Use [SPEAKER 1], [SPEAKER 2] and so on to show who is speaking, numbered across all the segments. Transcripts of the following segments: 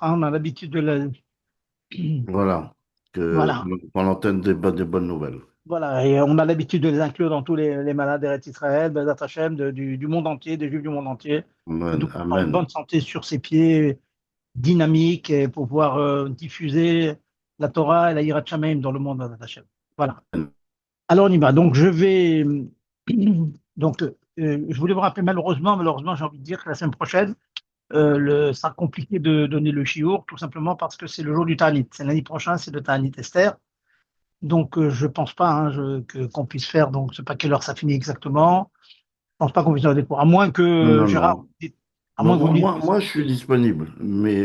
[SPEAKER 1] hein, on a l'habitude de la...
[SPEAKER 2] Voilà, que
[SPEAKER 1] Voilà,
[SPEAKER 2] qu'on entende des bonnes nouvelles.
[SPEAKER 1] voilà, et on a l'habitude de les inclure dans tous les malades d'Eretz Israël, Bezat Hashem, du monde entier, des Juifs du monde entier, que
[SPEAKER 2] Amen,
[SPEAKER 1] tout le monde soit en
[SPEAKER 2] amen.
[SPEAKER 1] bonne santé sur ses pieds, dynamique, et pour pouvoir diffuser la Torah et la Yirat Shamayim dans le monde, Bezat Hashem. Voilà. Alors on y va. Donc je vais... Donc, je voulais vous rappeler, malheureusement, j'ai envie de dire que la semaine prochaine, ça sera compliqué de donner le chiour, tout simplement parce que c'est le jour du Ta'anit. C'est lundi prochain, c'est le Ta'anit Esther. Donc, je pense pas hein, qu'on puisse faire, donc, je sais pas quelle heure ça finit exactement. Je pense pas qu'on puisse faire des cours, à moins
[SPEAKER 2] Non,
[SPEAKER 1] que,
[SPEAKER 2] non,
[SPEAKER 1] Gérard,
[SPEAKER 2] non.
[SPEAKER 1] à moins que vous me dites que
[SPEAKER 2] Moi, je suis disponible, mais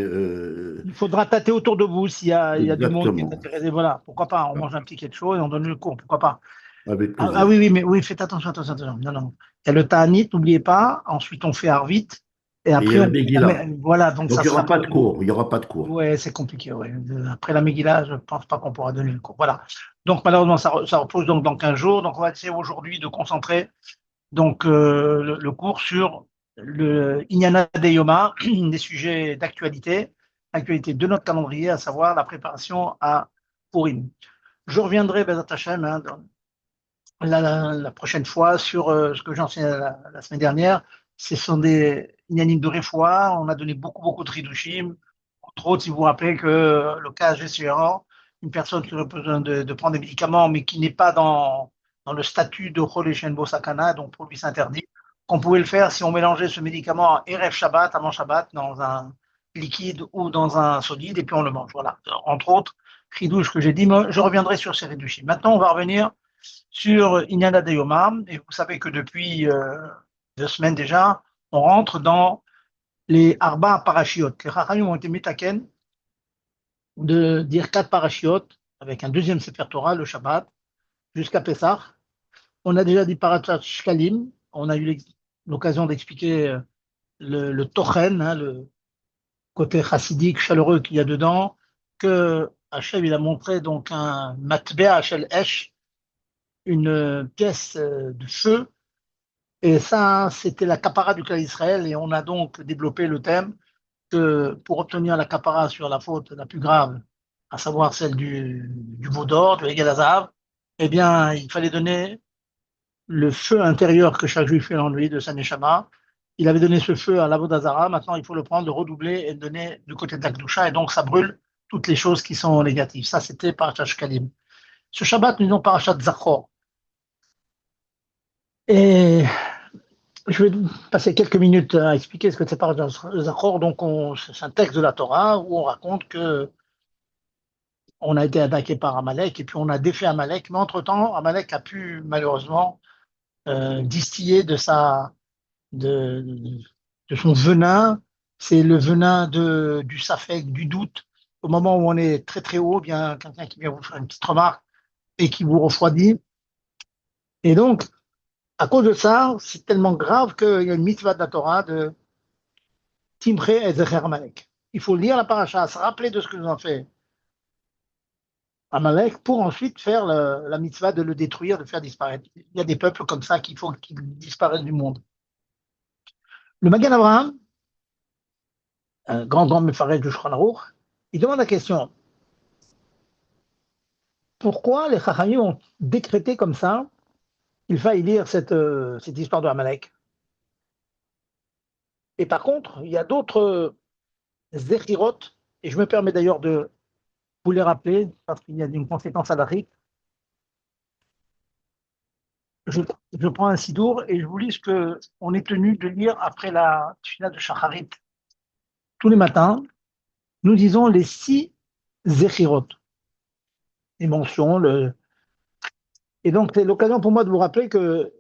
[SPEAKER 1] il faudra tâter autour de vous il y a du monde qui est
[SPEAKER 2] exactement.
[SPEAKER 1] intéressé. Voilà, pourquoi pas, on mange un petit quelque chose et on donne le cours, pourquoi pas.
[SPEAKER 2] Avec
[SPEAKER 1] Ah
[SPEAKER 2] plaisir.
[SPEAKER 1] oui, oui, mais oui, faites attention, attention, attention. Non, non. Il y a le Ta'anit, n'oubliez pas. Ensuite, on fait Arvit. Et
[SPEAKER 2] Et il y a
[SPEAKER 1] après,
[SPEAKER 2] la
[SPEAKER 1] on fait
[SPEAKER 2] Megillah.
[SPEAKER 1] voilà, donc
[SPEAKER 2] Donc,
[SPEAKER 1] ça
[SPEAKER 2] il n'y
[SPEAKER 1] sera
[SPEAKER 2] aura pas
[SPEAKER 1] peut-être
[SPEAKER 2] de cours. Il n'y aura pas de cours.
[SPEAKER 1] ouais, c'est compliqué, ouais. Après la Megillah, je pense pas qu'on pourra donner le cours. Voilà. Donc malheureusement, ça repose donc dans 15 jours. Donc on va essayer aujourd'hui de concentrer donc le cours sur le Inyana de Yoma, des sujets d'actualité, actualité de notre calendrier, à savoir la préparation à Purim. Je reviendrai, Bezat Hashem, hein, la prochaine fois sur ce que j'ai enseigné la semaine dernière. Ce sont des inanimes de Refoua. On a donné beaucoup, beaucoup de Hidushim. Entre autres, si vous vous rappelez que le cas gérant, une personne qui aurait besoin de prendre des médicaments, mais qui n'est pas dans le statut de Chol Shenbo Sakana, donc pour lui c'est interdit, qu'on pouvait le faire si on mélangeait ce médicament Erev Shabbat, avant Shabbat, dans un liquide ou dans un solide, et puis on le mange. Voilà. Entre autres, Hidouche que j'ai dit, mais je reviendrai sur ces Hidushim. Maintenant, on va revenir sur Inyana de Yoma, et vous savez que depuis 2 semaines déjà, on rentre dans les Arba Parashiot. Les Chachamim ont été mitaken de dire 4 parachiotes avec un deuxième Sefer Torah, le Shabbat, jusqu'à Pessah. On a déjà dit Parashat Shkalim. On a eu l'occasion d'expliquer le Tochen, hein, le côté chassidique, chaleureux qu'il y a dedans, que Hachem il a montré donc un matbea shel esh, une pièce de feu. Et ça, c'était la capara du clan d'Israël. Et on a donc développé le thème que pour obtenir la capara sur la faute la plus grave, à savoir celle du veau d'or, du Hegel Hazav, eh bien, il fallait donner le feu intérieur que chaque juif fait en lui de sa neshama. Il avait donné ce feu à l'Avodazara, maintenant il faut le prendre, le redoubler et le donner du côté de la Kedusha, et donc ça brûle toutes les choses qui sont négatives. Ça, c'était Parashat Shkalim. Ce Shabbat, nous disons Parashat Zachor. Et je vais passer quelques minutes à expliquer ce que c'est Parashat Zachor. Donc, c'est un texte de la Torah où on raconte que on a été attaqué par Amalek et puis on a défait Amalek. Mais entre-temps, Amalek a pu malheureusement distiller de, de son venin. C'est le venin du safek, du doute. Au moment où on est très très haut, bien quelqu'un qui vient vous faire une petite remarque et qui vous refroidit. Et donc, à cause de ça, c'est tellement grave qu'il y a une mitzvah de la Torah de Timche et Zecher Amalek. Il faut lire la paracha, se rappeler de ce que nous avons fait Amalek pour ensuite faire la mitzvah de le détruire, de faire disparaître. Il y a des peuples comme ça qu'il faut qu'ils disparaissent du monde. Le Magan Abraham, un grand Mefarech du Shulchan Aruch, il demande la question pourquoi les Chachamim ont décrété comme ça qu'il faille lire cette histoire de Amalek. Et par contre, il y a d'autres Zechirot, et je me permets d'ailleurs de vous les rappeler parce qu'il y a une conséquence à halachique. Je, je prends un sidour et je vous lis ce qu'on est tenu de lire après la tefila de Shacharit. Tous les matins, nous disons les 6 Zechirot, les mentions. Et donc, c'est l'occasion pour moi de vous rappeler que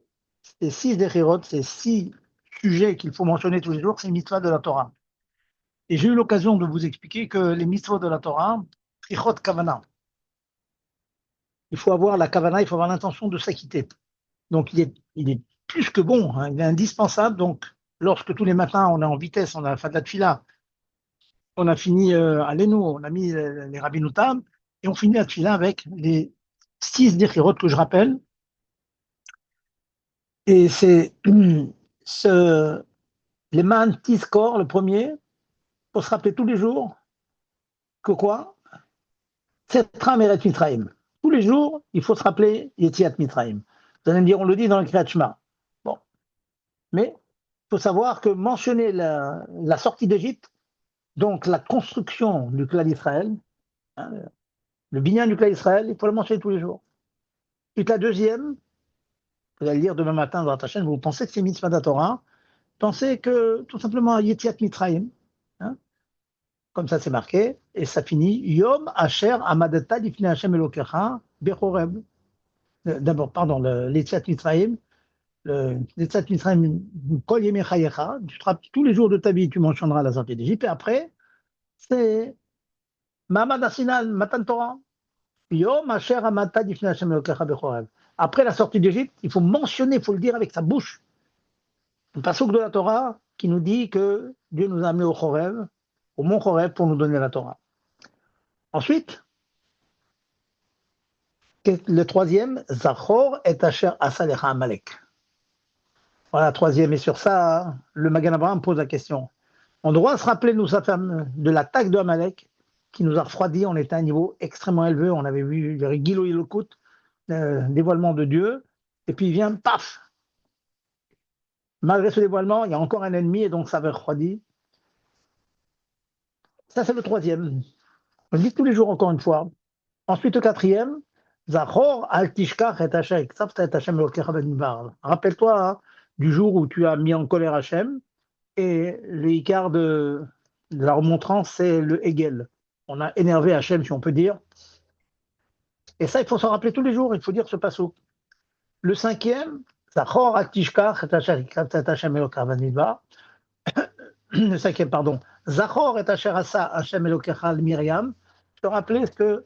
[SPEAKER 1] ces 6 Zechirot, ces 6 sujets qu'il faut mentionner tous les jours, c'est une mitzvah de la Torah. Et j'ai eu l'occasion de vous expliquer que les mitzvot de la Torah, Trichot Kavana, il faut avoir la Kavana, il faut avoir l'intention de s'acquitter. Donc, il est plus que bon, hein, il est indispensable. Donc, lorsque tous les matins, on est en vitesse, on a fait de la tefila, on a fini à l'Eno, on a mis les rabbinoutam, et on finit la tefila avec les 6 Zechirot que je rappelle. Et c'est ce, les man Tizkor, le premier, pour se rappeler tous les jours que quoi? Setra Meret Mitraim. Tous les jours, il faut se rappeler Yetziat Mitraim. Vous allez me dire, on le dit dans le Kriyat Shema. Bon, mais il faut savoir que mentionner la sortie d'Égypte, donc la construction du clan d'Israël, hein, le binyan du clan d'Israël, il faut le mentionner tous les jours. Puis la deuxième, vous allez lire demain matin dans ta chaîne, vous pensez que c'est Mitzvah de Torah, pensez que tout simplement Yetziat Mitraim, hein, comme ça c'est marqué, et ça finit Yom Asher Amadata Lifnei Hashem Elokecha Bechoreb. D'abord, pardon, l'Yetziat Mitraim, l'Yetziat Mitraim, Kol Yemei Chayecha, tous les jours de ta vie, tu mentionneras la sortie d'Égypte, et après, c'est Ma'amad Asinan, Matan Torah, Yom Asher Amadata Lifnei Hashem Elokecha Bechoreb. Après la sortie d'Égypte, il faut mentionner, il faut le dire avec sa bouche, un passouk de la Torah qui nous dit que Dieu nous a amenés au Chorev, au mont Chorev, pour nous donner la Torah. Ensuite, le troisième, Zachor et Asher Asalecha Amalek. Voilà, troisième. Et sur ça, le Magan Abraham pose la question. On doit se rappeler, nous, de l'attaque de Amalek qui nous a refroidi. On était à un niveau extrêmement élevé. On avait vu le Gilo Ilokut, dévoilement de Dieu. Et puis il vient, paf! Malgré ce dévoilement, il y a encore un ennemi et donc ça avait refroidi. Ça, c'est le troisième. On le dit tous les jours, encore une fois. Ensuite, le quatrième, Zachor al tishkach et Hashem elokecha b'midbar. Rappelle-toi hein, du jour où tu as mis en colère Hashem, et le Icar de la remontrance, c'est le Hegel. On a énervé Hashem, si on peut dire. Et ça, il faut s'en rappeler tous les jours, il faut dire ce passouk. Le cinquième, Zachor al tishkach et Hashem elokecha b'midbar. Le cinquième, pardon. Zachor et Asher asa Hashem elokecha Myriam. Je te rappelais ce que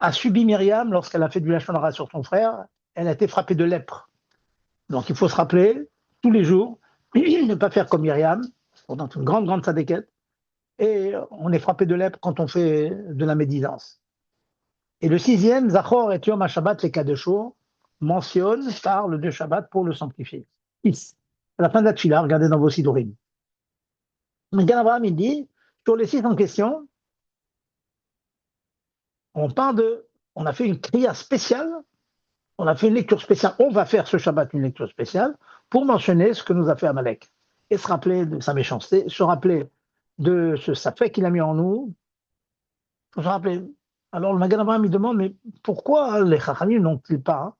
[SPEAKER 1] a subi Myriam lorsqu'elle a fait du lachon hara sur son frère. Elle a été frappée de lèpre. Donc il faut se rappeler tous les jours, ne pas faire comme Myriam, pendant une grande, grande sadéquette. Et on est frappé de lèpre quand on fait de la médisance. Et le sixième, Zachor et Yom HaShabbat les Kadesho, mentionne, parle de Shabbat pour le sanctifier. À la fin de la tfila, regardez dans vos sidorim. Gan Abraham, il dit, sur les 6 en question, on a fait une kriya spéciale, on a fait une lecture spéciale, on va faire ce Shabbat une lecture spéciale pour mentionner ce que nous a fait Amalek et se rappeler de sa méchanceté, se rappeler de ce fait qu'il a mis en nous. Il faut se rappeler. Alors le Magan Abraham il demande, mais pourquoi les Chachamim n'ont-ils pas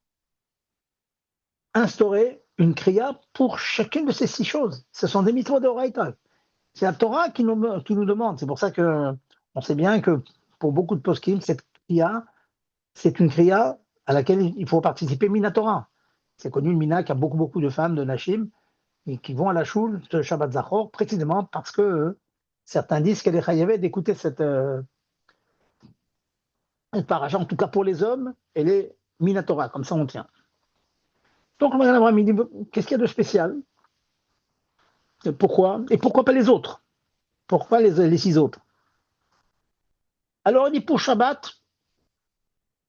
[SPEAKER 1] instauré une kriya pour chacune de ces 6 choses? Ce sont des mitzvot de Oraita. C'est la Torah qui nous demande. C'est pour ça que on sait bien que pour beaucoup de poskim, cette kriya, c'est une kriya à laquelle il faut participer Mina Torah. C'est connu le Mina qui a beaucoup, beaucoup de femmes de Nashim et qui vont à la choule de Shabbat Zachor précisément parce que certains disent qu'elle est chayavet d'écouter cette paracha, en tout cas pour les hommes, elle est Mina Torah, comme ça on tient. Donc le Magan Abraham il dit, qu'est-ce qu'il y a de spécial? Pourquoi? Et pourquoi pas les autres? Pourquoi les 6 autres? Alors, on dit pour Shabbat,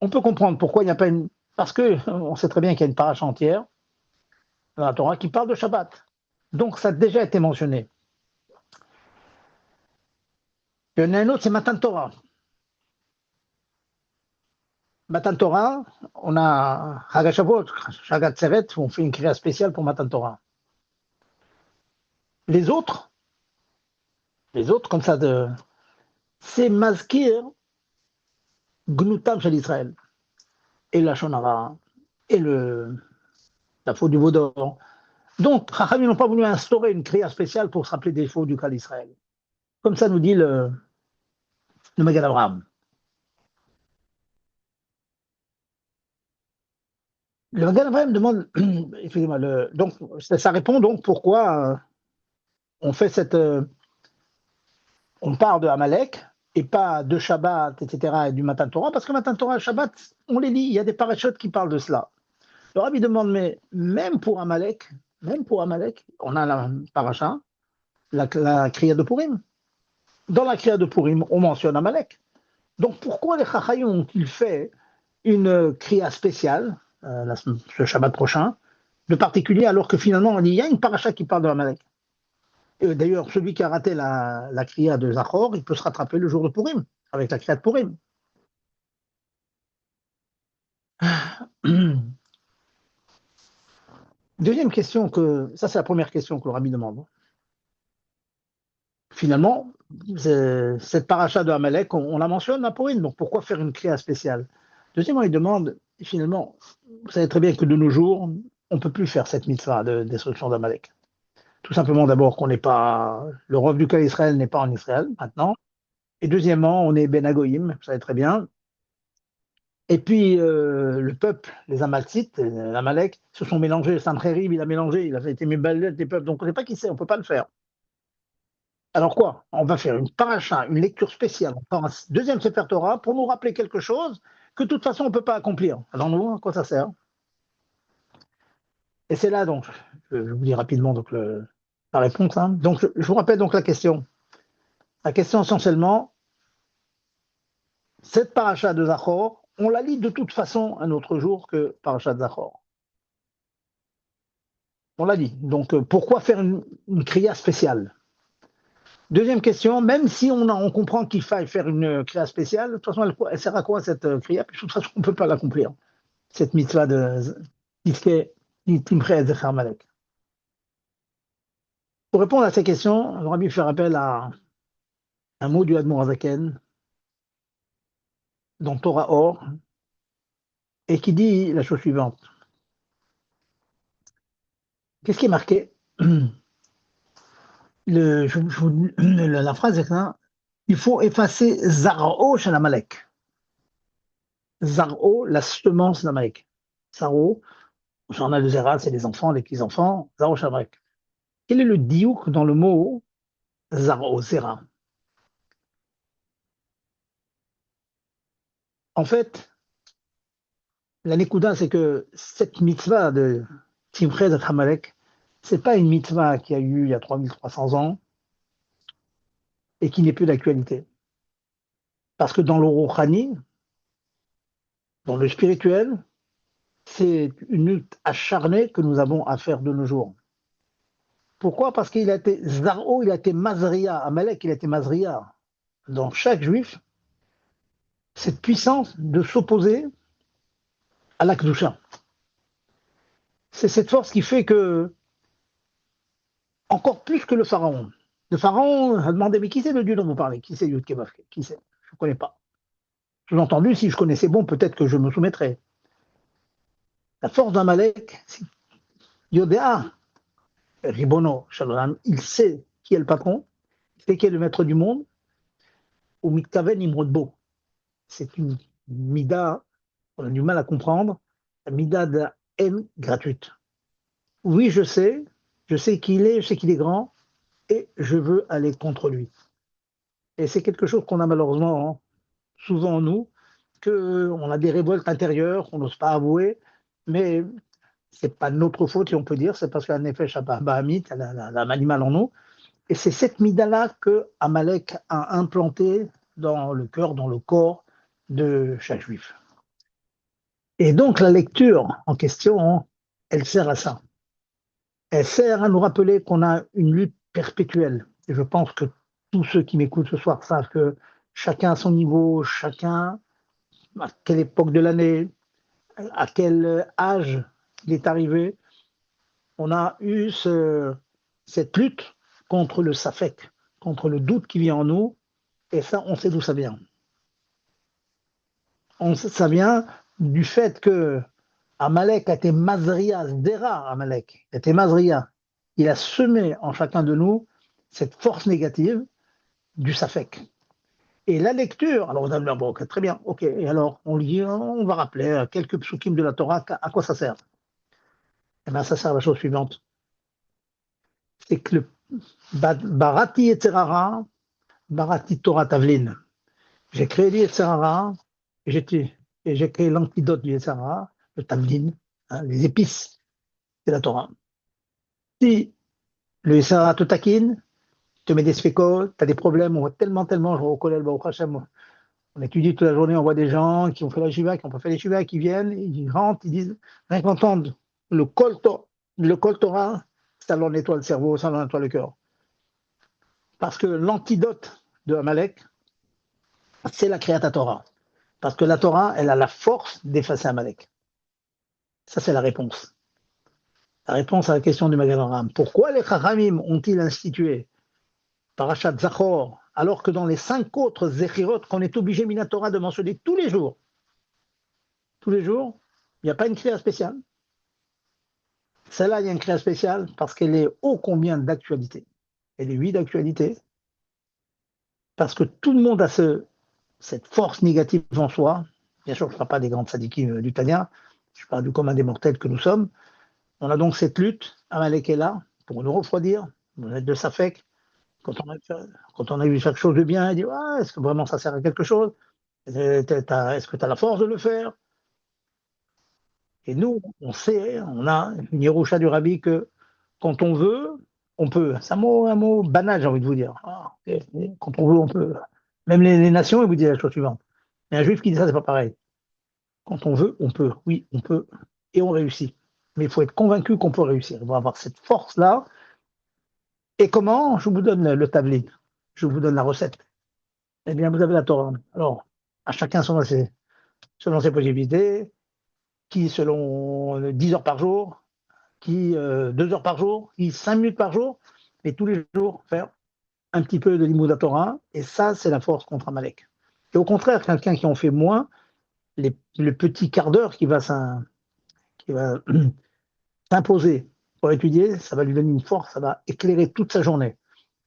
[SPEAKER 1] on peut comprendre pourquoi il n'y a pas une. Parce qu'on sait très bien qu'il y a une paracha entière dans la Torah qui parle de Shabbat. Donc, ça a déjà été mentionné. Il y en a un autre, c'est Matan Torah. Matan Torah, on a Hagashavot, Shagat Seret, on fait une kriya spéciale pour Matan Torah. Les autres, comme ça, c'est Mazkir Gnutam Shel Israël. Et la Shonara, et la faute du veau d'or. Donc, Chachamim n'ont pas voulu instaurer une kriya spéciale pour se rappeler des faux du cas d'Israël. Comme ça nous dit le Magan Abraham. Le Magan Abraham demande, excusez-moi, donc ça répond donc pourquoi on fait on parle de Amalek et pas de Shabbat, etc., et du Matan Torah, parce que Matan Torah et Shabbat, on les lit, il y a des parachutes qui parlent de cela. Le Rabbi demande, mais même pour Amalek, on a la paracha, la kriya de Purim. Dans la kriya de Purim, on mentionne Amalek. Donc pourquoi les Chachayim ont-ils fait une kriya spéciale, ce Shabbat prochain, de particulier, alors que finalement, il y a une paracha qui parle de Amalek? D'ailleurs, celui qui a raté la kriya de Zachor, il peut se rattraper le jour de Purim, avec la kriya de Purim. Deuxième question ça c'est la première question que le rabbi demande. Finalement, cette paracha de Amalek, on la mentionne à Purim, donc pourquoi faire une kriya spéciale? Deuxièmement, il demande, finalement, vous savez très bien que de nos jours, on ne peut plus faire cette mitzvah de destruction d'Amalek. Tout simplement d'abord qu'on n'est pas, le roi du cas Israël n'est pas en Israël maintenant. Et deuxièmement, on est Ben Agoïm, vous savez très bien. Et puis le peuple, les Amalcites, l'Amalek, se sont mélangés. Sancheriv, il a mélangé, il a été mis balade des peuples. Donc on ne sait pas qui c'est, on ne peut pas le faire. Alors quoi? On va faire une paracha, une lecture spéciale, encore un deuxième Sefer Torah pour nous rappeler quelque chose que de toute façon on ne peut pas accomplir. Alors nous, à quoi ça sert? Et c'est là donc, je vous dis rapidement donc la réponse. Hein. Donc je vous rappelle donc la question. La question essentiellement, cette paracha de Zachor, on la lit de toute façon un autre jour que paracha de Zachor. On l'a dit. Donc pourquoi faire une kriya spéciale? Deuxième question, même si on comprend qu'il faille faire une kriya spéciale, de toute façon, elle sert à quoi cette kriya? De toute façon, on ne peut pas l'accomplir, cette mitzvah de Timchay Zecher Malek. Pour répondre à ces questions, j'aurais dû faire appel à un mot du Admor Hazaken, dans Torah Or, et qui dit la chose suivante. Qu'est-ce qui est marqué? La phrase est ça, il faut effacer Zar'o chez Amalek. Zar'o, la semence d'Amalek. Zar'o, j'en ai de Zera, c'est les enfants, les petits-enfants, Zar'o chez Amalek. Quel est le diouk dans le mot Zar'o, Zera? En fait, la Nekuda, c'est que cette mitzvah de Timchez et Amalek, c'est pas une mitzvah qui a eu il y a 3300 ans et qui n'est plus d'actualité. Parce que dans le Rouhani, dans le spirituel, c'est une lutte acharnée que nous avons à faire de nos jours. Pourquoi? Parce qu'il a été Zar'o, il a été Mazria, Amalek, il a été Mazria. Dans chaque juif, cette puissance de s'opposer à l'Akdusha. C'est cette force qui fait que, encore plus que le pharaon a demandé, mais qui c'est le Dieu dont vous parlez? Qui c'est Yud Kevavke? Qui c'est? Je ne connais pas. Sous-entendu, si je connaissais bon, peut-être que je me soumettrais. La force d'Amalek, c'est Yodéa, Ribono, Shalom, il sait qui est le patron, il sait qui est le maître du monde, ou Miktaven Imrodbo. C'est une mida, on a du mal à comprendre, la mida de la haine gratuite. Oui, je sais qui il est, je sais qu'il est grand, et je veux aller contre lui. Et c'est quelque chose qu'on a malheureusement souvent en nous, qu'on a des révoltes intérieures qu'on n'ose pas avouer, mais c'est pas notre faute, si on peut dire, c'est parce qu'il y a un effet Bahamit, l'âme animale en nous. Et c'est cette mida-là que Amalek a implantée dans le cœur, dans le corps de chaque juif. Et donc la lecture en question, elle sert à ça. Elle sert à nous rappeler qu'on a une lutte perpétuelle. Et je pense que tous ceux qui m'écoutent ce soir savent que chacun à son niveau, chacun à quelle époque de l'année, à quel âge il est arrivé, on a eu cette lutte contre le safek, contre le doute qui vient en nous, et ça, on sait d'où ça vient. Ça vient du fait que Amalek a été Mazria, Zdera Amalek, a été Mazria. Il a semé en chacun de nous cette force négative du Safek. Et la lecture, alors on a dit, bon, okay, très bien, ok, et alors on lit, on va rappeler quelques psukim de la Torah, à quoi ça sert? Eh bien, ça sert à la chose suivante. C'est que le Barati Etzerara, Barati Torah Tavlin. J'ai créé l'Yetzerara, et j'ai créé l'antidote du Yetzerara, le Tavlin, hein, les épices de la Torah. Si le Yetzerara te taquine, te met des spécoles, tu as des problèmes, on voit tellement, je reconnais le Baruch Hashem, on étudie toute la journée, on voit des gens qui ont fait la shiva, qui n'ont pas fait les shiva, qui viennent, ils rentrent, ils disent, rien qu'entendre le Kol Torah, ça leur nettoie le cerveau, ça leur nettoie le cœur. Parce que l'antidote de Amalek, c'est la Kriyat Torah. Parce que la Torah, elle a la force d'effacer Amalek. Ça, c'est la réponse. La réponse à la question du Magen Avraham. Pourquoi les Chachamim ont-ils institué Parashat Zachor, alors que dans les 5 autres Zechirot qu'on est obligé, Minatora, de mentionner tous les jours, il n'y a pas une créa spéciale. Celle-là, il y a une créa spéciale parce qu'elle est ô combien d'actualité. Elle est, oui, d'actualité, parce que tout le monde a cette force négative en soi. Bien sûr, je ne parle pas des grandes sadikim du Tania, je parle du commun des mortels que nous sommes. On a donc cette lutte, Amalek est là, pour nous refroidir, nous mettre de Safek. Quand on a vu chaque chose de bien, il dit ah, est-ce que vraiment ça sert à quelque chose? Est-ce que tu as la force de le faire? Et nous, on sait, on a une Yerusha du Rabbi que quand on veut, on peut. C'est un mot banal, j'ai envie de vous dire. Ah, ok. Quand on veut, on peut. Même les nations, ils vous disent la chose suivante. Mais un juif qui dit ça, c'est pas pareil. Quand on veut, on peut. Oui, on peut. Et on réussit. Mais il faut être convaincu qu'on peut réussir. Il faut avoir cette force-là. Et comment? Je vous donne le tablier. Je vous donne la recette. Eh bien, vous avez la Torah. Alors, à chacun selon ses possibilités, qui selon 10 heures par jour, qui 2 heures par jour, qui 5 minutes par jour, et tous les jours faire un petit peu de Limouda Torah. Et ça, c'est la force contre Amalek. Et au contraire, quelqu'un qui en fait moins, le petit quart d'heure qui va s'imposer pour étudier, ça va lui donner une force, ça va éclairer toute sa journée.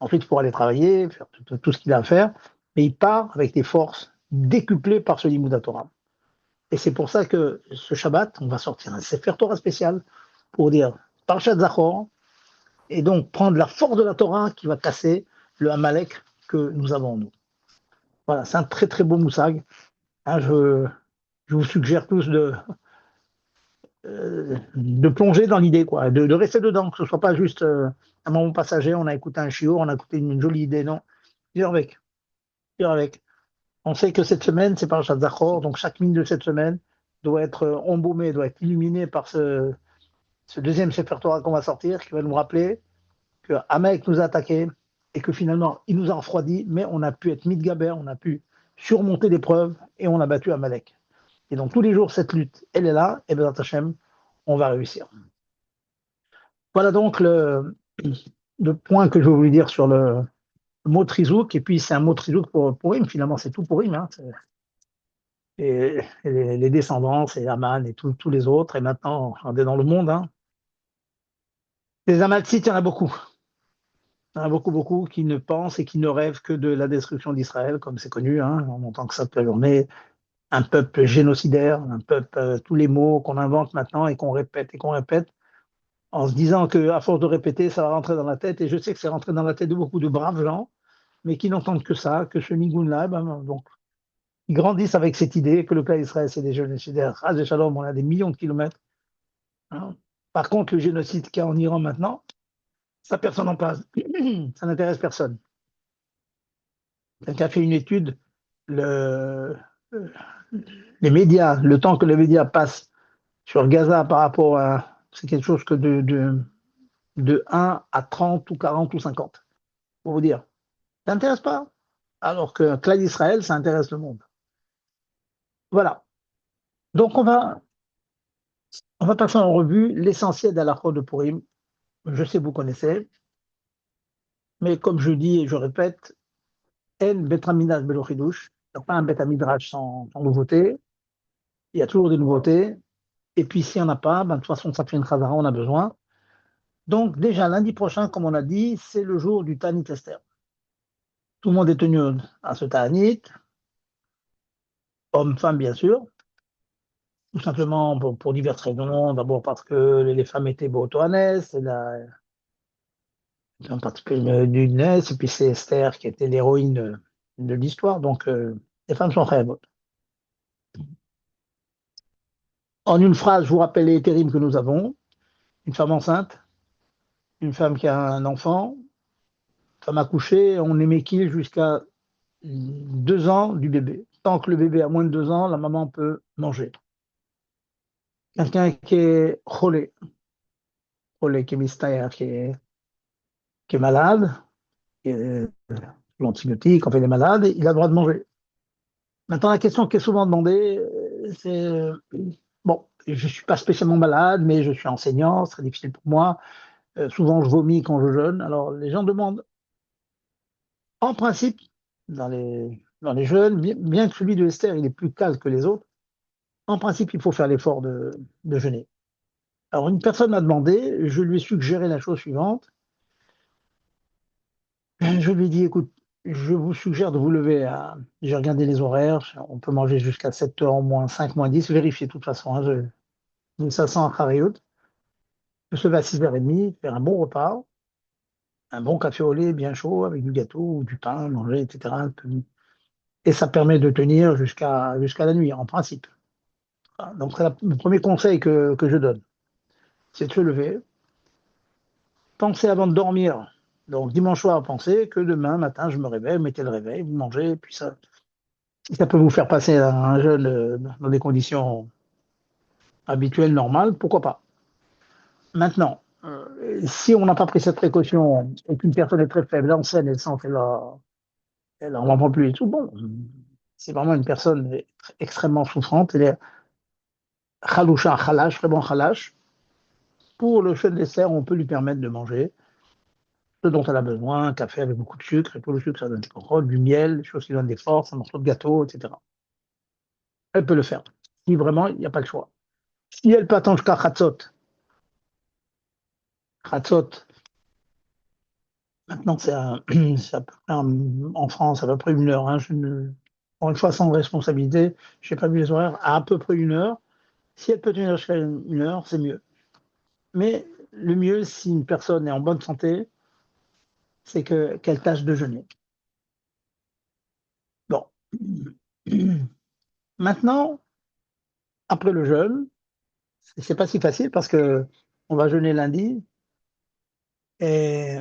[SPEAKER 1] Ensuite, il pourra aller travailler, faire tout ce qu'il a à faire, mais il part avec des forces décuplées par ce Limouda Torah. Et c'est pour ça que ce Shabbat, on va sortir un Sefer Torah spécial pour dire Parashat Zachor, et donc prendre la force de la Torah qui va casser le Amalek que nous avons nous. Voilà, c'est un très très beau moussag. Hein, je vous suggère tous de plonger dans l'idée, quoi, de rester dedans, que ce ne soit pas juste un moment passager, on a écouté un chiot, on a écouté une jolie idée, non. Vivre avec, vivre avec. On sait que cette semaine, c'est Parashat Zachor, donc chaque minute de cette semaine doit être embaumée, doit être illuminée par ce deuxième Sefer Torah qu'on va sortir, qui va nous rappeler que Amalek nous a attaqués et que finalement, il nous a refroidis, mais on a pu être Midgaber, on a pu surmonter l'épreuve et on a battu Amalek. Et donc, tous les jours, cette lutte, elle est là, et bien, Hachem, on va réussir. Voilà donc le point que je voulais dire sur le mot trizouk, et puis c'est un mot trizouk pour Purim, finalement, c'est tout Purim, hein, et les descendants, c'est Aman et tous les autres, et maintenant, on est dans le monde. Hein. Les Amalcites, il y en a beaucoup. Il y en a beaucoup, beaucoup qui ne pensent et qui ne rêvent que de la destruction d'Israël, comme c'est connu, hein, on entend que ça toute la journée. Un peuple génocidaire, un peuple, tous les mots qu'on invente maintenant et qu'on répète, en se disant qu'à force de répéter, ça va rentrer dans la tête. Et je sais que c'est rentré dans la tête de beaucoup de braves gens, mais qui n'entendent que ça, que ce nigoun-là. Ben, donc, ils grandissent avec cette idée que le cas d'Israël, c'est des génocidaires. Ras et Shalom, on a des millions de kilomètres. Hein. Par contre, le génocide qu'il y a en Iran maintenant, ça, personne n'en parle. Ça n'intéresse personne. Quelqu'un a fait une étude, le, les médias, le temps que les médias passent sur Gaza par rapport à. C'est quelque chose que de 1 à 30 ou 40 ou 50. Pour vous dire. Ça n'intéresse pas. Alors que là d'Israël, ça intéresse le monde. Voilà. Donc on va passer en revue l'essentiel de la de Purim. Je sais que vous connaissez, mais comme je dis et je répète, En Betraminas Belochidouche, il n'y a pas un Betamidrash sans nouveauté. Il y a toujours des nouveautés. Et puis s'il n'y en a pas, ben, de toute façon, ça fait une chazara, on a besoin. Donc déjà lundi prochain, comme on a dit, c'est le jour du Tanit Esther. Tout le monde est tenu à ce Tanit, hommes, femmes bien sûr, tout simplement pour diverses raisons. D'abord parce que les femmes étaient Botoanes, un particulier d'une NES, et puis c'est Esther qui était l'héroïne de l'histoire, donc les femmes sont très bonnes. En une phrase, je vous rappelle les terribles que nous avons. Une femme enceinte, une femme qui a un enfant, une femme accouchée, on émet qu'il jusqu'à 2 ans du bébé. Tant que le bébé a moins de 2 ans, la maman peut manger. Quelqu'un qui est cholé, qui est mystère, qui est malade, l'antibiotique, on fait les malades, il a le droit de manger. Maintenant, la question qui est souvent demandée, c'est bon, je ne suis pas spécialement malade, mais je suis enseignant, c'est très difficile pour moi. Souvent, je vomis quand je jeûne. Alors, les gens demandent, en principe, dans les jeûnes, bien que celui de Esther, il est plus calme que les autres, en principe, il faut faire l'effort de jeûner. Alors, une personne m'a demandé, je lui ai suggéré la chose suivante. Je lui ai dit, écoute, je vous suggère de vous lever à. J'ai regardé les horaires, on peut manger jusqu'à 7 heures moins 5 moins 10. Vérifiez de toute façon, hein, ça sent à Hariout. Je se lever à 6h30, faire un bon repas, un bon café au lait bien chaud avec du gâteau ou du pain, manger, etc. Et ça permet de tenir jusqu'à la nuit, en principe. Voilà. Donc, c'est le premier conseil que je donne, c'est de se lever, pensez avant de dormir. Donc, dimanche soir, pensez que demain matin, je me réveille, mettez le réveil, vous mangez, et puis ça. Si ça peut vous faire passer un jeûne dans des conditions habituelles, normales, pourquoi pas. Maintenant, si on n'a pas pris cette précaution et qu'une personne est très faible, enseigne, elle sent elle en prend plus et tout, bon, c'est vraiment une personne extrêmement souffrante, elle est chaloucha, chalash, vraiment chalash. Pour le jeûne dessert, on peut lui permettre de manger ce dont elle a besoin, un café avec beaucoup de sucre, et tout le sucre, ça donne des contrôles, du miel, des choses qui donnent des forces, un morceau de gâteau, etc. Elle peut le faire, si vraiment il n'y a pas le choix. Si elle peut attendre jusqu'à Khatzot, maintenant c'est à peu près en France, à peu près 1 heure. Hein, pour une fois sans responsabilité, je n'ai pas vu les horaires, à peu près 1 heure. Si elle peut tenir jusqu'à 1 heure, c'est mieux. Mais le mieux, si une personne est en bonne santé, c'est qu'elle tâche de jeûner. Bon. Maintenant, après le jeûne, c'est pas si facile parce que on va jeûner lundi et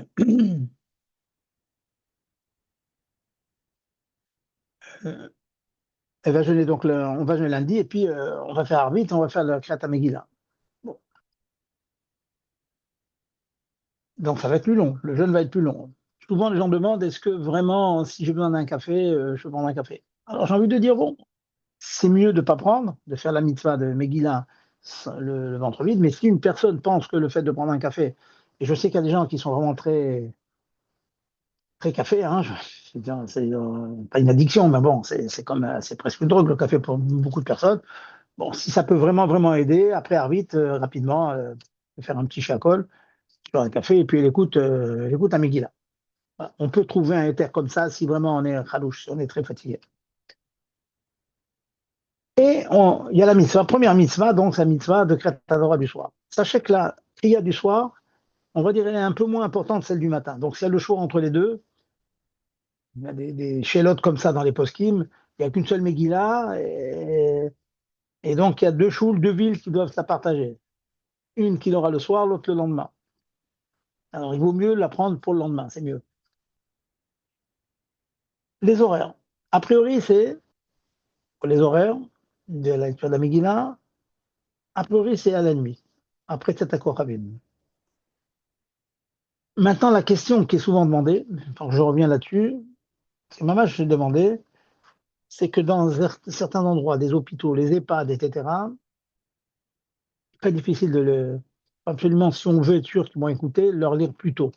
[SPEAKER 1] elle va jeûner donc on va jeûner lundi et puis on va faire Arvit, on va faire le Kriyat Megillah. Bon. Donc ça va être plus long, le jeûne va être plus long. Souvent les gens demandent est-ce que vraiment si j'ai besoin d'un café, je peux prendre un café. Alors j'ai envie de dire bon, c'est mieux de ne pas prendre, de faire la mitzvah de Megillah le ventre vide, mais si une personne pense que le fait de prendre un café, et je sais qu'il y a des gens qui sont vraiment très très café, hein, c'est pas une addiction, mais bon, c'est presque une drogue le café pour beaucoup de personnes. Bon, si ça peut vraiment vraiment aider, après Arvit, rapidement, faire un petit chacol sur un café et puis elle écoute un Megillah. Voilà. On peut trouver un éther comme ça si vraiment on est khalouche, si on est très fatigué. Et il y a la mitzvah, première mitzvah, donc c'est la mitzvah de Kriyat Torah du soir. Sachez que la Kriya du soir, on va dire, elle est un peu moins importante que celle du matin. Donc, s'il y a le choix entre les deux, il y a des chélotes comme ça dans les poskim, il n'y a qu'une seule Megillah, et donc il y a deux choules, deux villes qui doivent la partager. Une qui l'aura le soir, l'autre le lendemain. Alors, il vaut mieux la prendre pour le lendemain, c'est mieux. Les horaires. A priori, c'est les horaires de la lecture de la Megillah, a priori, c'est à la nuit, après Tzat Koravim. Maintenant, la question qui est souvent demandée, donc je reviens là-dessus, c'est Mama, je l'ai demandé, c'est que dans certains endroits, des hôpitaux, les EHPAD, etc., très difficile absolument, si on veut être sûr qu'ils vont écouter, leur lire plus tôt.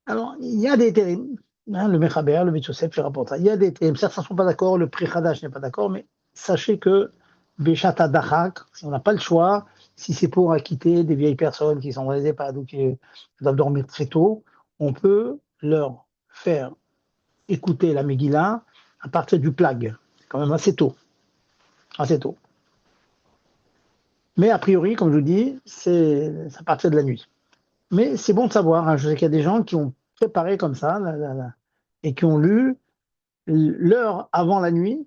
[SPEAKER 1] Alors, il y a des térimes, hein, le Mechaber, le Mitzosef, le rapporte. Il y a des térimes, certains ne sont pas d'accord, le Pri Hadash n'est pas d'accord, mais sachez que Beshat Dachak, si on n'a pas le choix, si c'est pour acquitter des vieilles personnes qui sont dans les EHPAD ou qui doivent dormir très tôt, on peut leur faire écouter la Megillah à partir du Plag. C'est quand même assez tôt. Assez tôt. Mais a priori, comme je vous dis, c'est à partir de la nuit. Mais c'est bon de savoir, hein, je sais qu'il y a des gens qui ont préparé comme ça et qui ont lu l'heure avant la nuit.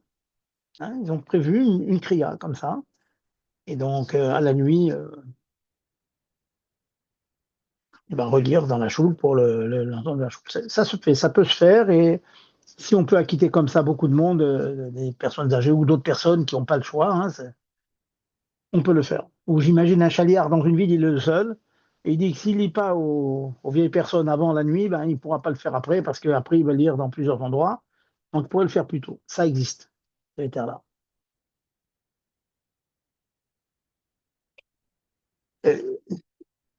[SPEAKER 1] Hein, ils ont prévu une kriya comme ça. Et donc, à la nuit, eh ben, relire dans la choule pour l'entendre de la choule. Ça se fait, ça peut se faire. Et si on peut acquitter comme ça beaucoup de monde, des personnes âgées ou d'autres personnes qui n'ont pas le choix, hein, on peut le faire. Ou j'imagine un chaliard dans une ville, il est le seul. Et il dit que s'il lit pas aux vieilles personnes avant la nuit, ben, il ne pourra pas le faire après, parce qu'après, il va lire dans plusieurs endroits. Donc, il pourrait le faire plus tôt. Ça existe, ces terres-là. Euh,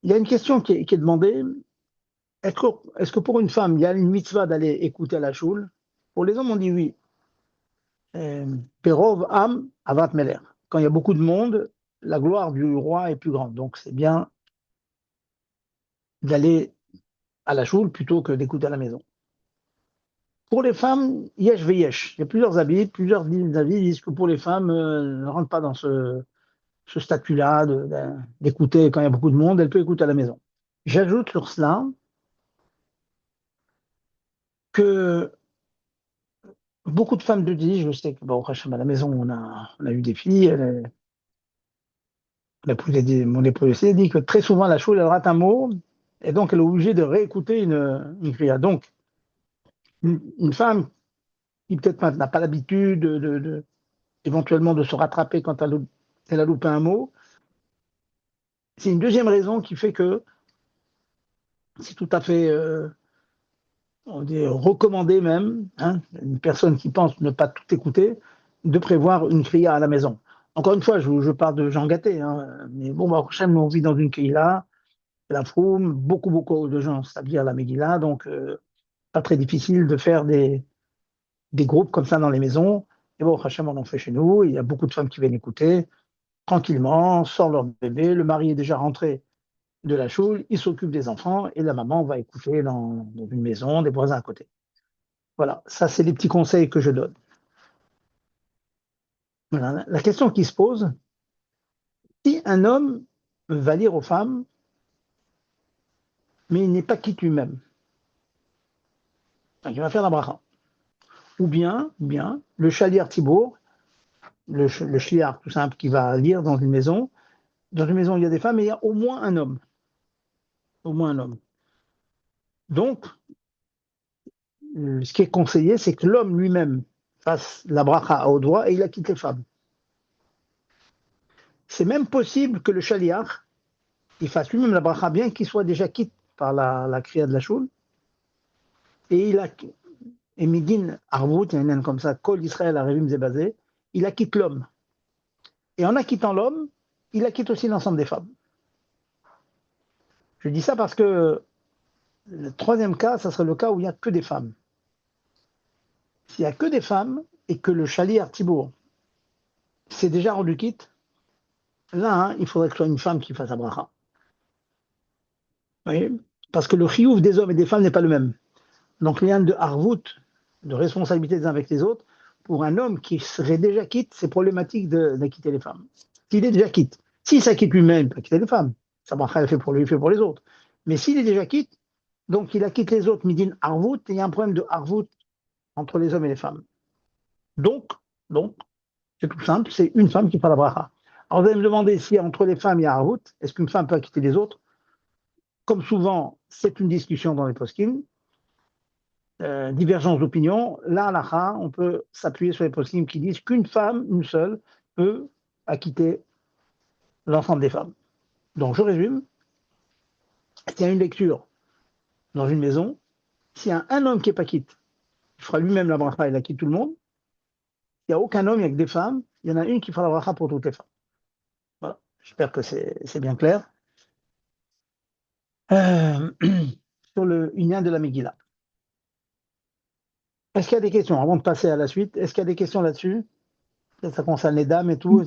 [SPEAKER 1] Il y a une question qui est demandée. Est-ce que pour une femme, il y a une mitzvah d'aller écouter à la choule? Pour les hommes, on dit oui. Perov am avat meler. Quand il y a beaucoup de monde, la gloire du roi est plus grande. Donc, c'est bien d'aller à la choule plutôt que d'écouter à la maison. Pour les femmes, yesh ve yesh. Il y a plusieurs avis. Plusieurs avis disent que pour les femmes, ne rentrent pas dans ce statut-là d'écouter quand il y a beaucoup de monde. Elle peut écouter à la maison. J'ajoute sur cela que beaucoup de femmes le disent. Je sais que bon, à la maison, on a eu des filles. Mon épouse aussi dit que très souvent, la choule, elle rate un mot. Et donc, elle est obligée de réécouter une kriya. Donc, une femme qui peut-être n'a pas l'habitude éventuellement de se rattraper quand elle a loupé un mot, c'est une deuxième raison qui fait que c'est tout à fait on dit recommandé même, hein, une personne qui pense ne pas tout écouter, de prévoir une kriya à la maison. Encore une fois, je parle de gens gâtés, hein, mais bon, bah, prochaine, on vit dans une kriya, la Froum, beaucoup de gens s'habillent à la Megillah, donc pas très difficile de faire des groupes comme ça dans les maisons. Et bon, Hachem, on en fait chez nous, il y a beaucoup de femmes qui viennent écouter tranquillement, sans leur bébé, le mari est déjà rentré de la choule, il s'occupe des enfants et la maman va écouter dans une maison, des voisins à côté. Voilà, ça c'est les petits conseils que je donne. Voilà. La question qui se pose, si un homme va dire aux femmes, mais il n'est pas quitte lui-même, donc il va faire la bracha, ou bien le chaliar Tibour, le shliach tout simple qui va lire dans une maison où il y a des femmes, et il y a au moins un homme, au moins un homme. Donc, ce qui est conseillé, c'est que l'homme lui-même fasse la bracha à haute voix et il a quitté les femmes. C'est même possible que le shaliach, il fasse lui-même la bracha, bien qu'il soit déjà quitte par la kriya de la choule, et il a, et midin arvout, il y a une naine comme ça, kol Israël arivim zebazé, il acquitte l'homme. Et en acquittant l'homme, il acquitte aussi l'ensemble des femmes. Je dis ça parce que le troisième cas, ça serait le cas où il n'y a que des femmes. S'il n'y a que des femmes et que le shaliach Tibour s'est déjà rendu quitte, là, hein, il faudrait que ce soit une femme qui fasse la bracha. Vous voyez. Parce que le chiouf des hommes et des femmes n'est pas le même. Donc, il y a de harvout, de responsabilité des uns avec les autres. Pour un homme qui serait déjà quitte, c'est problématique de quitter les femmes. S'il est déjà quitte, s'il s'acquitte lui-même, il peut quitter les femmes. Ça bracha fait pour lui, il fait pour les autres. Mais s'il est déjà quitte, donc il a quitté les autres, midin harvout, et il y a un problème de harvout entre les hommes et les femmes. Donc, donc c'est tout simple, c'est une femme qui fera la bracha. Alors vous allez me demander si entre les femmes il y a harvout, est-ce qu'une femme peut quitter les autres? Comme souvent, c'est une discussion dans les poskim, divergence d'opinion. Là, à on peut s'appuyer sur les poskim qui disent qu'une femme, une seule, peut acquitter l'ensemble des femmes. Donc, je résume. S'il y a une lecture dans une maison, s'il y a un homme qui n'est pas quitte, il fera lui-même la bracha, il acquitte tout le monde. Il n'y a aucun homme, il n'y a que des femmes. Il y en a une qui fera la bracha pour toutes les femmes. Voilà. J'espère que c'est bien clair. Euh, sur le Inyan de la Megillah. Est-ce qu'il y a des questions avant de passer à la suite? Est-ce qu'il y a des questions là-dessus? Ça concerne les dames et tout.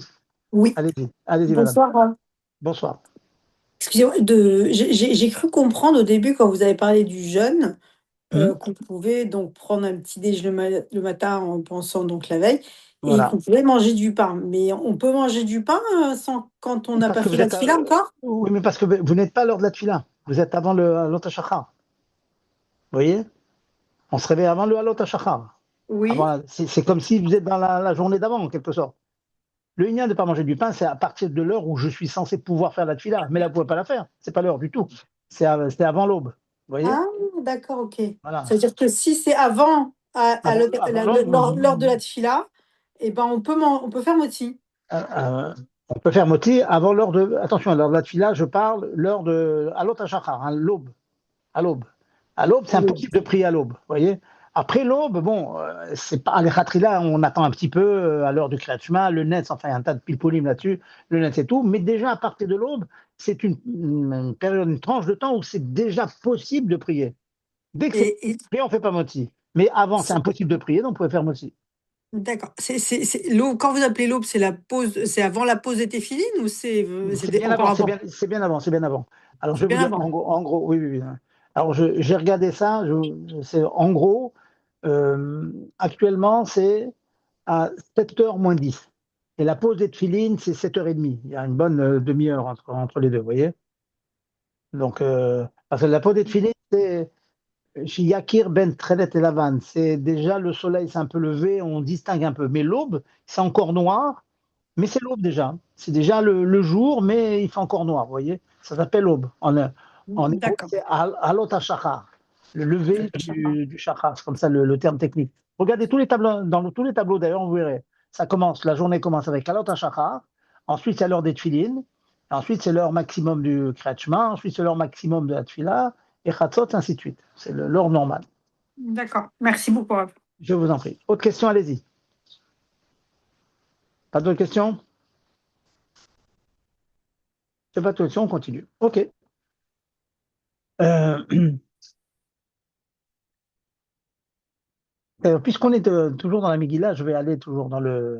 [SPEAKER 3] Oui,
[SPEAKER 1] Allez-y, madame.
[SPEAKER 3] bonsoir.
[SPEAKER 1] Bonsoir.
[SPEAKER 3] Excusez-moi, j'ai cru comprendre au début quand vous avez parlé du jeûne qu'on pouvait donc prendre un petit déj le matin en pensant donc la veille et
[SPEAKER 1] Voilà.
[SPEAKER 3] qu'on pouvait manger du pain. Mais on peut manger du pain quand on n'a
[SPEAKER 1] Parce
[SPEAKER 3] pas
[SPEAKER 1] que
[SPEAKER 3] fait
[SPEAKER 1] vous
[SPEAKER 3] la
[SPEAKER 1] êtes.
[SPEAKER 3] tefila encore?
[SPEAKER 1] Oui, mais parce que vous n'êtes pas à l'heure de la tefila. Vous êtes avant le Halot HaShachar. Vous voyez? On se réveille avant le Halot HaShachar.
[SPEAKER 3] Oui.
[SPEAKER 1] C'est comme si vous êtes dans la journée d'avant, en quelque sorte. Le Inyan de ne pas manger du pain, c'est à partir de l'heure où je suis censé pouvoir faire la tefila. Mais là, vous ne pouvez pas la faire. C'est pas l'heure du tout. C'est avant l'aube. Vous voyez?
[SPEAKER 3] Ah, d'accord, ok.
[SPEAKER 1] Voilà.
[SPEAKER 3] C'est-à-dire que si c'est avant,
[SPEAKER 1] Avant l'aube,
[SPEAKER 3] l'heure de la tefila, eh ben on peut faire moti.
[SPEAKER 1] On peut faire moti avant l'heure de. Attention, à l'heure de la tefila, je parle l'heure de. À l'autre hachachar, hein, l'aube. À l'aube. À l'aube, c'est impossible de prier à l'aube. Vous voyez? Après l'aube, bon, c'est pas. Les khatrila, on attend un petit peu à l'heure du Kriyat Shema, le net, enfin, il y a un tas de pilpolim là-dessus, le net, c'est tout. Mais déjà, à partir de l'aube, c'est une période, une tranche de temps où c'est déjà possible de prier. Dès que c'est prié, on ne fait pas moti. Mais avant, c'est impossible de prier, donc on pouvait faire moti.
[SPEAKER 3] D'accord. L'aube, quand vous appelez l'aube, c'est la pause, c'est avant la pause des téphilines ou c'est
[SPEAKER 1] Bien
[SPEAKER 3] encore
[SPEAKER 1] avant,
[SPEAKER 3] avant?
[SPEAKER 1] c'est bien avant, c'est bien avant. Alors, je
[SPEAKER 3] C'est
[SPEAKER 1] vais vous
[SPEAKER 3] bien
[SPEAKER 1] dire,
[SPEAKER 3] avant.
[SPEAKER 1] en gros, oui, oui, oui. Alors, j'ai regardé ça, c'est en gros, actuellement, c'est à 7h moins 10. Et la pause des tefilines, c'est 7h30. Il y a une bonne demi-heure entre les deux, vous voyez? Donc, parce que la pause des tefilines, c'est chez Yakir Ben Trelet et Lavan. C'est déjà le soleil s'est un peu levé, on distingue un peu. Mais l'aube, c'est encore noir. Mais c'est l'aube déjà. C'est déjà le jour, mais il fait encore noir, vous voyez. Ça s'appelle l'aube. En hébreu,
[SPEAKER 3] D'accord.
[SPEAKER 1] c'est alot hashachar, le lever du shachar, c'est comme ça le terme technique. Regardez tous les tableaux, tous les tableaux d'ailleurs, vous verrez. Ça commence, la journée commence avec alot hashachar, ensuite c'est l'heure des tefilines, ensuite c'est l'heure maximum du kriyat shema, ensuite c'est l'heure maximum de la tefila, et chatzot, ainsi de suite. C'est l'heure normale.
[SPEAKER 3] D'accord. Merci beaucoup.
[SPEAKER 1] Je vous en prie. Autre question, allez-y. Pas d'autres questions? C'est pas de questions, on continue. OK. Euh, puisqu'on est toujours dans la Megillah, je vais aller toujours dans le.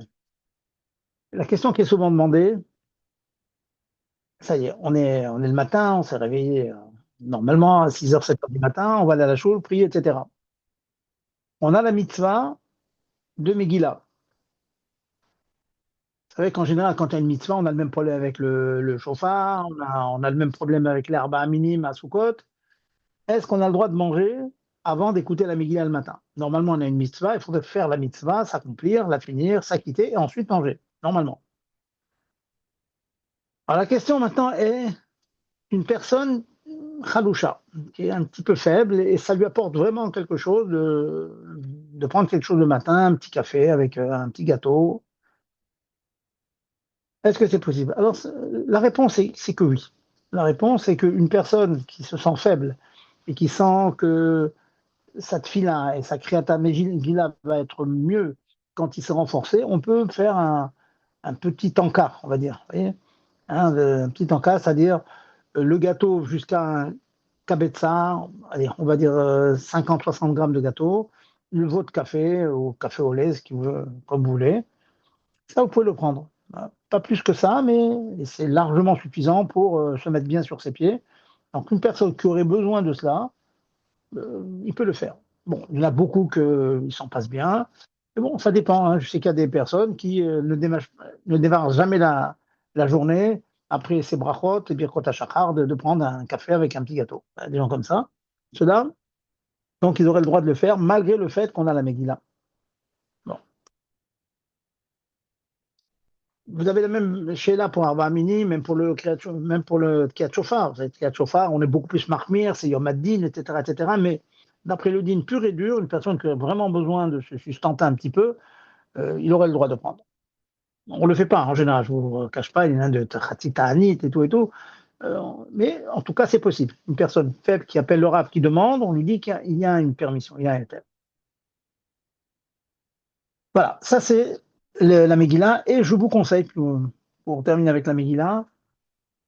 [SPEAKER 1] La question qui est souvent demandée, ça y est, on est le matin, on s'est réveillé normalement à 6h, 7h du matin, on va aller à la choule, prier, etc. On a la mitzvah de Megillah. Vous savez qu'en général, quand il y a une mitzvah, on a le même problème avec le chauffard, on a le même problème avec l'herbe à minime à Sukkot. Est-ce qu'on a le droit de manger avant d'écouter la Megillah le matin? Normalement, on a une mitzvah, il faudrait faire la mitzvah, s'accomplir, la finir, s'acquitter et ensuite manger, normalement. Alors la question maintenant est une personne chaloucha, qui est un petit peu faible et ça lui apporte vraiment quelque chose de prendre quelque chose le matin, un petit café avec un petit gâteau. Est-ce que c'est possible? Alors la réponse c'est que oui. La réponse est qu'une personne qui se sent faible et qui sent que sa tefila et sa kriyata megillah va être mieux quand il s'est renforcé, on peut faire un petit encart, on va dire. Vous voyez, hein, un petit encart, c'est-à-dire le gâteau jusqu'à un kabetza, allez, on va dire 50-60 grammes de gâteau, le vôtre café ou café au lait, comme vous voulez. Ça, vous pouvez le prendre. Pas plus que ça, mais c'est largement suffisant pour se mettre bien sur ses pieds. Donc, une personne qui aurait besoin de cela, il peut le faire. Bon, il y en a beaucoup qui s'en passent bien. Mais bon, ça dépend, hein. Je sais qu'il y a des personnes qui ne démarrent jamais la journée après ces brachot et birkot hashachar de prendre un café avec un petit gâteau. Des gens comme ça. Ceux-là, donc ils auraient le droit de le faire malgré le fait qu'on a la Megillah. Bon. Vous avez la même chez là pour Arba Mini, même pour le Kriyat Shofar. Le Kriyat Shofar, on est beaucoup plus marmire, c'est Yom Ad-Din, etc., etc. Mais d'après le din pur et dur, une personne qui a vraiment besoin de se sustenter un petit peu, il aurait le droit de prendre. On ne le fait pas en général, je ne vous cache pas, il y en a de Tachati Ta'anit et tout et tout. Mais en tout cas, c'est possible. Une personne faible qui appelle le Rav, qui demande, on lui dit qu'il y a une permission, il y a un tel. Voilà, ça c'est la Megillah. Et je vous conseille, pour terminer avec la Megillah,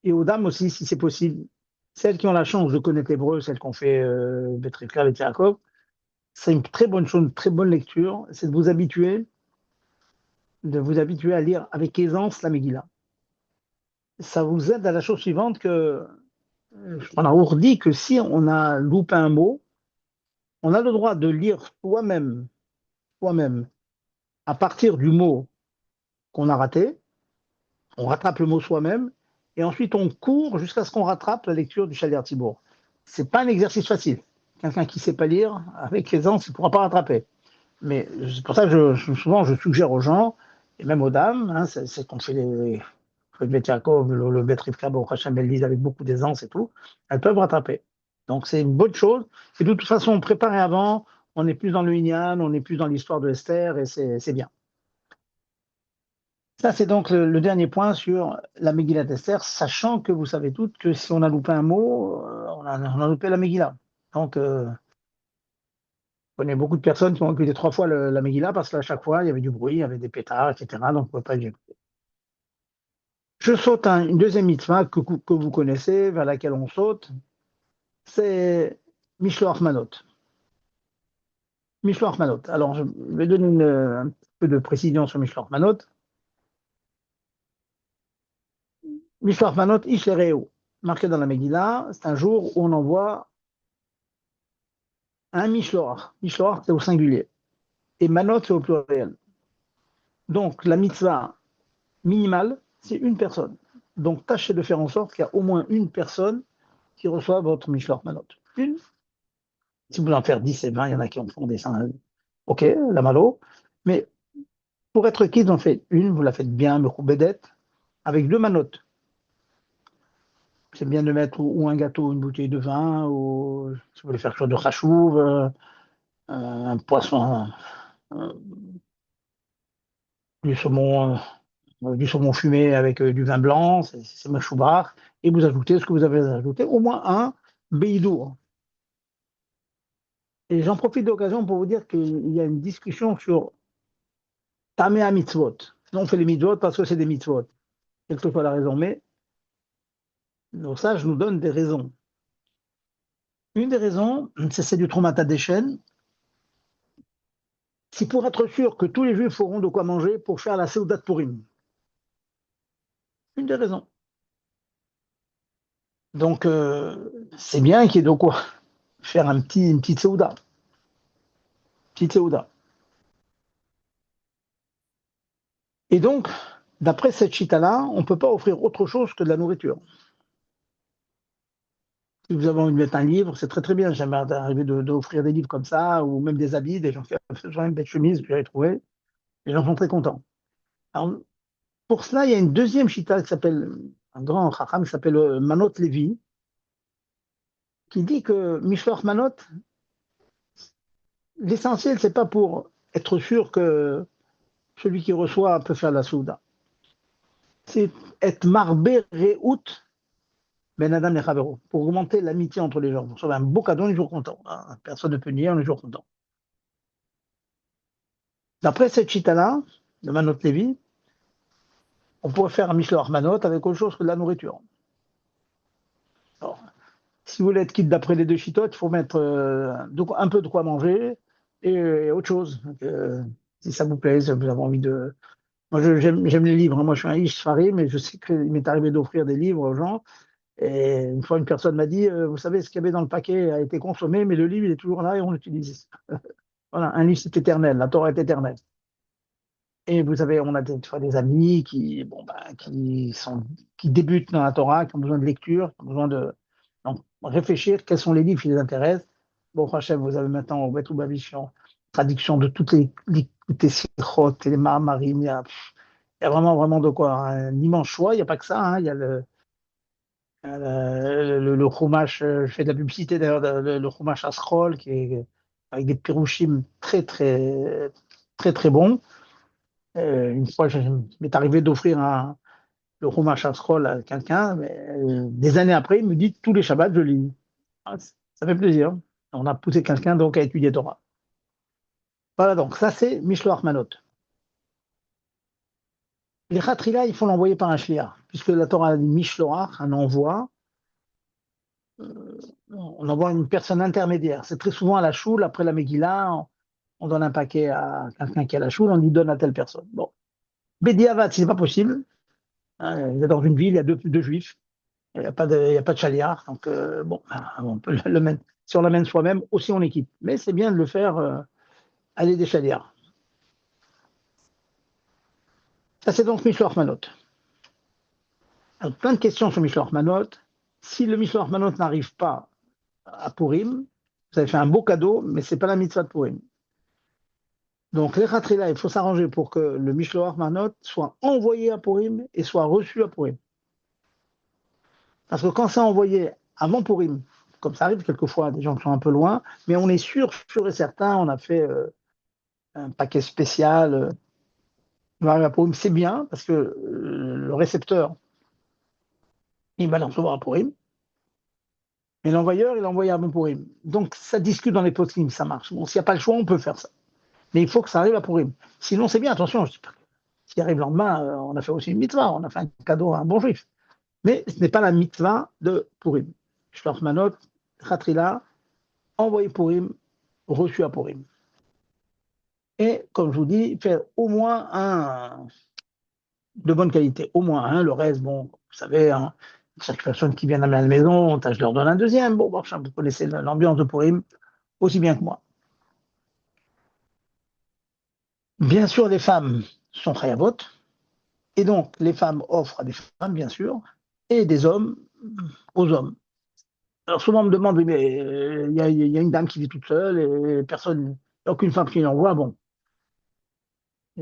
[SPEAKER 1] et aux dames aussi, si c'est possible, celles qui ont la chance de connaître l'hébreu, celles qu'on fait Betrifka et Yaakov, c'est une très bonne chose, une très bonne lecture, c'est de vous habituer à lire avec aisance la Megillah. Ça vous aide à la chose suivante que on a dit que si on a loupé un mot, on a le droit de lire soi-même, à partir du mot qu'on a raté, on rattrape le mot soi-même, et ensuite on court jusqu'à ce qu'on rattrape la lecture du Shaliach Tzibour. C'est pas un exercice facile. Quelqu'un qui ne sait pas lire, avec aisance, il ne pourra pas rattraper. Mais c'est pour ça que souvent je suggère aux gens, et même aux dames, hein, c'est qu'on fait le Bet Yaakov, le Bet Rivka, Hachem, elles lisent avec beaucoup d'aisance et tout, elles peuvent rattraper. Donc c'est une bonne chose. Et de toute façon, préparé avant, on est plus dans le Inyan, on est plus dans l'histoire de Esther, et c'est bien. Ça, c'est donc le dernier point sur la Megillat Esther, sachant que vous savez toutes que si on a loupé un mot, on a loupé la Megillah. Donc, je connais beaucoup de personnes qui ont écouté 3 fois la Megillah parce qu'à chaque fois, il y avait du bruit, il y avait des pétards, etc. Donc, on ne pouvait pas y écouter. Je saute une deuxième mitzvah que vous connaissez, vers laquelle on saute, c'est Mishloach Manot. Mishloach Manot. Alors, je vais donner un peu de précision sur Mishloach Manot. Mishloach Manot, Ish Lereu, marqué dans la Megillah, c'est un jour où on envoie un Mishloach. Mishloach, c'est au singulier. Et Manot, c'est au pluriel. Donc, la mitzvah minimale, c'est une personne. Donc, tâchez de faire en sorte qu'il y a au moins une personne qui reçoit votre Mishloach Manot. Une. Si vous voulez en faire 10 et 20, il y en a qui en font des 100. Ok, la malo. Mais pour être quitte, vous en faites une, vous la faites bien, Mekoubedet, avec 2 manotes. C'est bien de mettre ou un gâteau, ou une bouteille de vin, ou si vous voulez faire quelque chose de chachouv, un poisson, euh, du saumon, du saumon fumé avec du vin blanc, c'est machoubar, et vous ajoutez ce que vous avez ajouté, au moins un beidou. Et j'en profite d'occasion pour vous dire qu'il y a une discussion sur Tamea mitzvot. On fait les mitzvot parce que c'est des mitzvot, quelle que soit la raison, mais nos sages nous donnent des raisons. Une des raisons, c'est celle du Troumata des chaînes. C'est pour être sûr que tous les Juifs auront de quoi manger pour faire la Seudat Purim. Une des raisons. Donc, c'est bien qu'il y ait de quoi faire une petite Seuda. Petite Seuda. Et donc, d'après cette chita-là, on ne peut pas offrir autre chose que de la nourriture. Si vous avez envie de mettre un livre, c'est très très bien. J'aime arriver d'offrir des livres comme ça, ou même des habits, des gens qui ont une belle chemise, j'avais trouvé. Les gens sont très contents. Alors, pour cela, il y a une deuxième chita qui s'appelle, un grand chacham qui s'appelle Manot Levi, qui dit que Mishloach Manot, l'essentiel, c'est pas pour être sûr que celui qui reçoit peut faire la souda. C'est être marbé reout ben adam et chavero, pour augmenter l'amitié entre les gens. Vous recevez un beau cadeau, on est toujours content. Hein. Personne ne peut nier, on est toujours content. D'après cette chita-là, de Manot Levi, on pourrait faire un Mishloach Manot avec autre chose que de la nourriture. Alors, si vous voulez être quitte d'après les deux chitotes, il faut mettre un peu de quoi manger et autre chose. Donc, si ça vous plaît, si vous avez envie de. Moi, j'aime les livres. Hein. Moi, je suis un ish fari, mais je sais qu'il m'est arrivé d'offrir des livres aux gens. Et une fois, une personne m'a dit, vous savez, ce qu'il y avait dans le paquet a été consommé, mais le livre, il est toujours là et on l'utilise. Voilà, un livre, c'est éternel. La Torah est éternelle. Et vous savez, on a des fois des amis qui, bon, ben, qui débutent dans la Torah, qui ont besoin de lecture, qui ont besoin de donc, réfléchir quels sont les livres qui les intéressent. Bon, Hachem, vous avez maintenant au Bet Ubavichon, traduction de toutes les sikhot et les mahamarim. Il y a vraiment, vraiment de quoi. Hein, un immense choix. Il n'y a pas que ça. Hein, il y a le Chumash, je fais de la publicité d'ailleurs, le Chumash Ascroll, qui est avec des pirouchim très, très, très, très bons. Une fois, m'est arrivé d'offrir le Chumash Scroll à quelqu'un, mais des années après, il me dit tous les Shabbats, je lis. Ah, ça fait plaisir. On a poussé quelqu'un donc à étudier Torah. Voilà, donc ça c'est Mishloach Manot. Les Khatrila, il faut l'envoyer par un shliach, puisque la Torah a dit Mishloach, un envoi. On envoie une personne intermédiaire. C'est très souvent à la choule, après la Megillah, on donne un paquet à quelqu'un qui est à la choule, on lui donne à telle personne. Bon. Bediavad, c'est pas possible. Hein, vous êtes dans une ville, il y a deux juifs. Il n'y a pas de chaliard, donc bon, on peut le mettre. Si on l'amène soi-même, aussi on équipe. Mais c'est bien de le faire aller des chaliards. Ça, c'est donc Mishloach Manot. Alors, plein de questions sur Mishloach Manot. Si le Mishloach Manot n'arrive pas à Purim, vous avez fait un beau cadeau, mais ce n'est pas la mitzvah de Purim. Donc, les Khatrila, il faut s'arranger pour que le Mishloach Manot soit envoyé à Purim et soit reçu à Purim. Parce que quand c'est envoyé avant Purim, comme ça arrive quelquefois, des gens qui sont un peu loin, mais on est sûr et certain, on a fait un paquet spécial il va arriver à Purim, c'est bien, parce que le récepteur, il va le recevoir à Purim, mais l'envoyeur, il l'envoie avant Purim. Donc, ça discute dans les poskim, ça marche. Bon, s'il n'y a pas le choix, on peut faire ça. Mais il faut que ça arrive à Purim. Sinon, c'est bien, attention, je dis pas. S'il arrive le lendemain, on a fait aussi une mitzvah, on a fait un cadeau à un bon juif. Mais ce n'est pas la mitzvah de Purim. Shloch Manot, Khatrila, envoyé Purim, reçu à Purim. Et, comme je vous dis, faire au moins un de bonne qualité, au moins un. Le reste, bon, vous savez, hein, chaque personne qui vient à la maison, je leur donne un deuxième. Bon, vous connaissez l'ambiance de Purim aussi bien que moi. Bien sûr, les femmes sont chayavot, et donc les femmes offrent à des femmes, bien sûr, et des hommes aux hommes. Alors souvent on me demande, oui, mais y a une dame qui vit toute seule et personne, aucune femme qui l'envoie. Bon,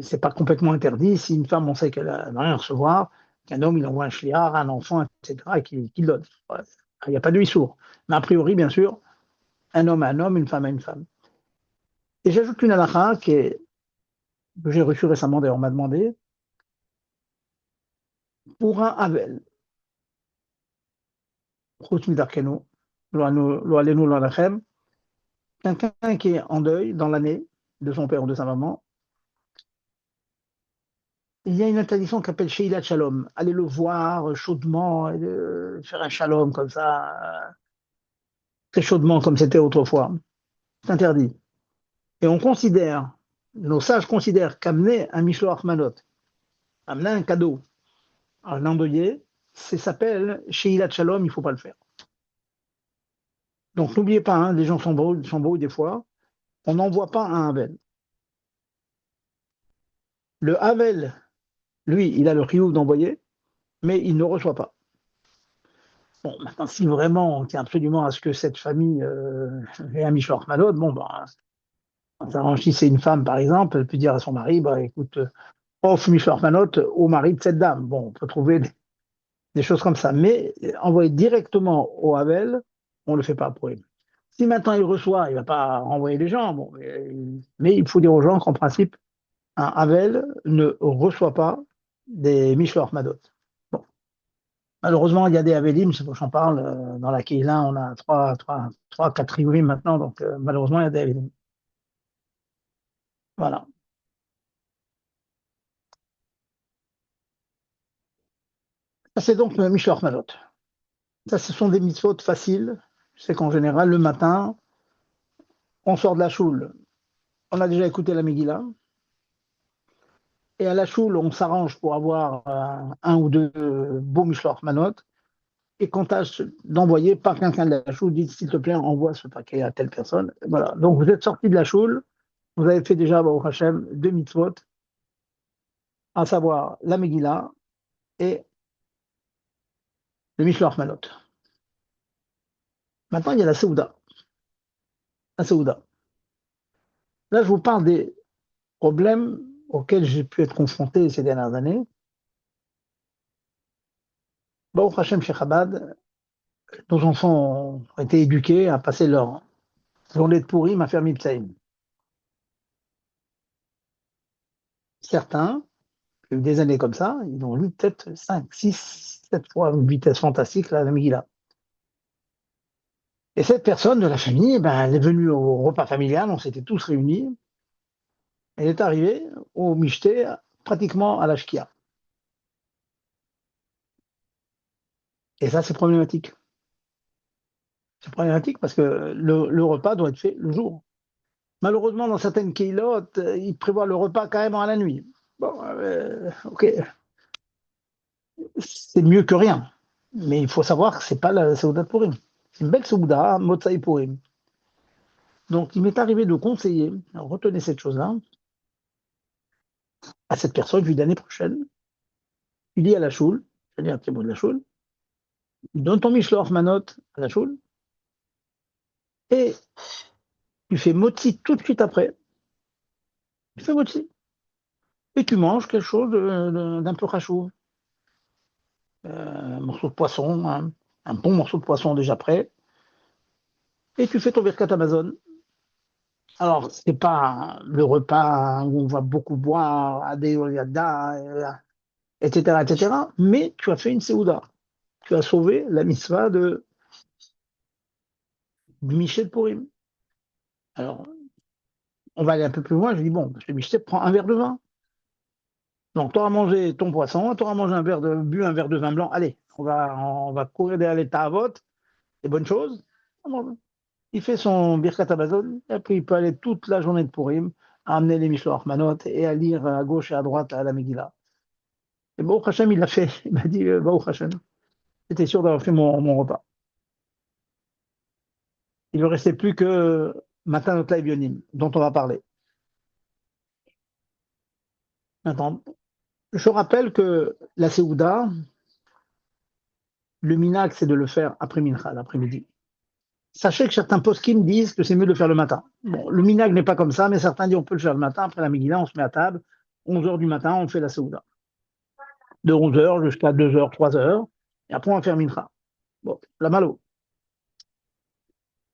[SPEAKER 1] c'est pas complètement interdit. Si une femme, on sait qu'elle n'a rien à recevoir, qu'un homme, il envoie un shliach, un enfant, etc., et qu'il le donne. Ouais. Il n'y a pas de issour. Mais a priori, bien sûr, un homme à un homme, une femme à une femme. Et j'ajoute une halakha que j'ai reçue récemment, d'ailleurs, on m'a demandé, pour un Havel, quelqu'un qui est en deuil dans l'année de son père ou de sa maman, il y a une interdiction qui s'appelle Sheilat Shalom. Aller le voir chaudement, et faire un shalom comme ça, très chaudement comme c'était autrefois. C'est interdit. Et on considère, nos sages considèrent qu'amener un Mishloach Manot, amener un cadeau à un endeuillé, ça s'appelle Sheilat Shalom, il ne faut pas le faire. Donc n'oubliez pas, hein, les gens s'embrouillent des fois, on n'envoie pas un Havel. Le Havel, lui, il a le chiyuv d'envoyer, mais il ne reçoit pas. Bon, maintenant, si vraiment on tient absolument à ce que cette famille ait un Mishloach Manot, bon, bah, si c'est une femme, par exemple, elle peut dire à son mari, bah, écoute, offre Mishloach Manot au mari de cette dame. Bon, on peut trouver des choses comme ça. Mais envoyer directement au Havel, on ne le fait pas pour lui. Si maintenant il reçoit, il ne va pas renvoyer les gens. Bon, mais il faut dire aux gens qu'en principe, un Havel ne reçoit pas des Mishloach Manot. Bon. Malheureusement, il y a des Havelim, c'est pour que j'en parle. Dans la Keila, on a trois, quatre Rivim maintenant, donc malheureusement, il y a des Havelim. Voilà. Ça, c'est donc le Mishloach Manot. Ça, ce sont des mitzvot faciles. C'est qu'en général, le matin, on sort de la choule. On a déjà écouté la Megillah. Et à la choule, on s'arrange pour avoir un ou deux beaux Mishloach Manot. Et qu'on tâche d'envoyer par quelqu'un de la choule, dites s'il te plaît, envoie ce paquet à telle personne. Voilà. Donc vous êtes sorti de la choule, vous avez fait déjà, au Hachem, deux mitzvot, à savoir la Megillah et le Mishloach Manot. Maintenant, il y a la Seouda. La Seouda. Là, je vous parle des problèmes auxquels j'ai pu être confronté ces dernières années. Au Hachem chez Chabad, nos enfants ont été éduqués à passer leur journée de pourri à faire Mipsaïm. Certains, il y a eu des années comme ça, ils ont lu peut-être 5, 6, 7 fois à une vitesse fantastique la Megillah. Et cette personne de la famille, elle est venue au repas familial, on s'était tous réunis. Elle est arrivée au Michté, pratiquement à la Shkia. Et ça, c'est problématique. C'est problématique parce que le repas doit être fait le jour. Malheureusement, dans certaines keilotes, ils prévoient le repas carrément à la nuit. Bon, ok, c'est mieux que rien. Mais il faut savoir que c'est pas la Seuda de Purim. C'est une belle Seuda, Motsai Purim. Donc, il m'est arrivé de conseiller, alors retenez cette chose-là, à cette personne, lui, l'année prochaine, il dit à la choule, c'est-à-dire un petit mot de la choule, donne ton Mishloach Manot à la choule, et tu fais moti tout de suite après. Tu fais moti. Et tu manges quelque chose d'un peu rachou. Un morceau de poisson, un bon morceau de poisson déjà prêt, et tu fais ton Birkat Amazon. Alors, c'est pas le repas où on va beaucoup boire, etc., etc., mais tu as fait une séouda. Tu as sauvé la mitzvah du Michel Purim. Alors, on va aller un peu plus loin. Je dis, bon, monsieur Michel, prends un verre de vin. Donc, tu auras mangé ton poisson, tu auras mangé bu un verre de vin blanc. Allez, on va courir derrière les vote, les bonnes choses. Il fait son Birkat Hamazon, et après il peut aller toute la journée de Purim à amener les Mishloach Manot et à lire à gauche et à droite à la Megillah. Et Baruch Hashem, il l'a fait. Il m'a dit, Baruch Hashem, j'étais sûr d'avoir fait mon repas. Il ne restait plus que Matin et Bionim, dont on va parler. Maintenant, je rappelle que la Séouda, le minag, c'est de le faire après Mincha, l'après-midi. Sachez que certains poskim disent que c'est mieux de le faire le matin. Bon, le minag n'est pas comme ça, mais certains disent on peut le faire le matin. Après la Megillah, on se met à table. 11 heures du matin, on fait la Séouda. De 11 heures jusqu'à 2 heures, 3 heures. Et après, on va faire Mincha. Bon, la malo.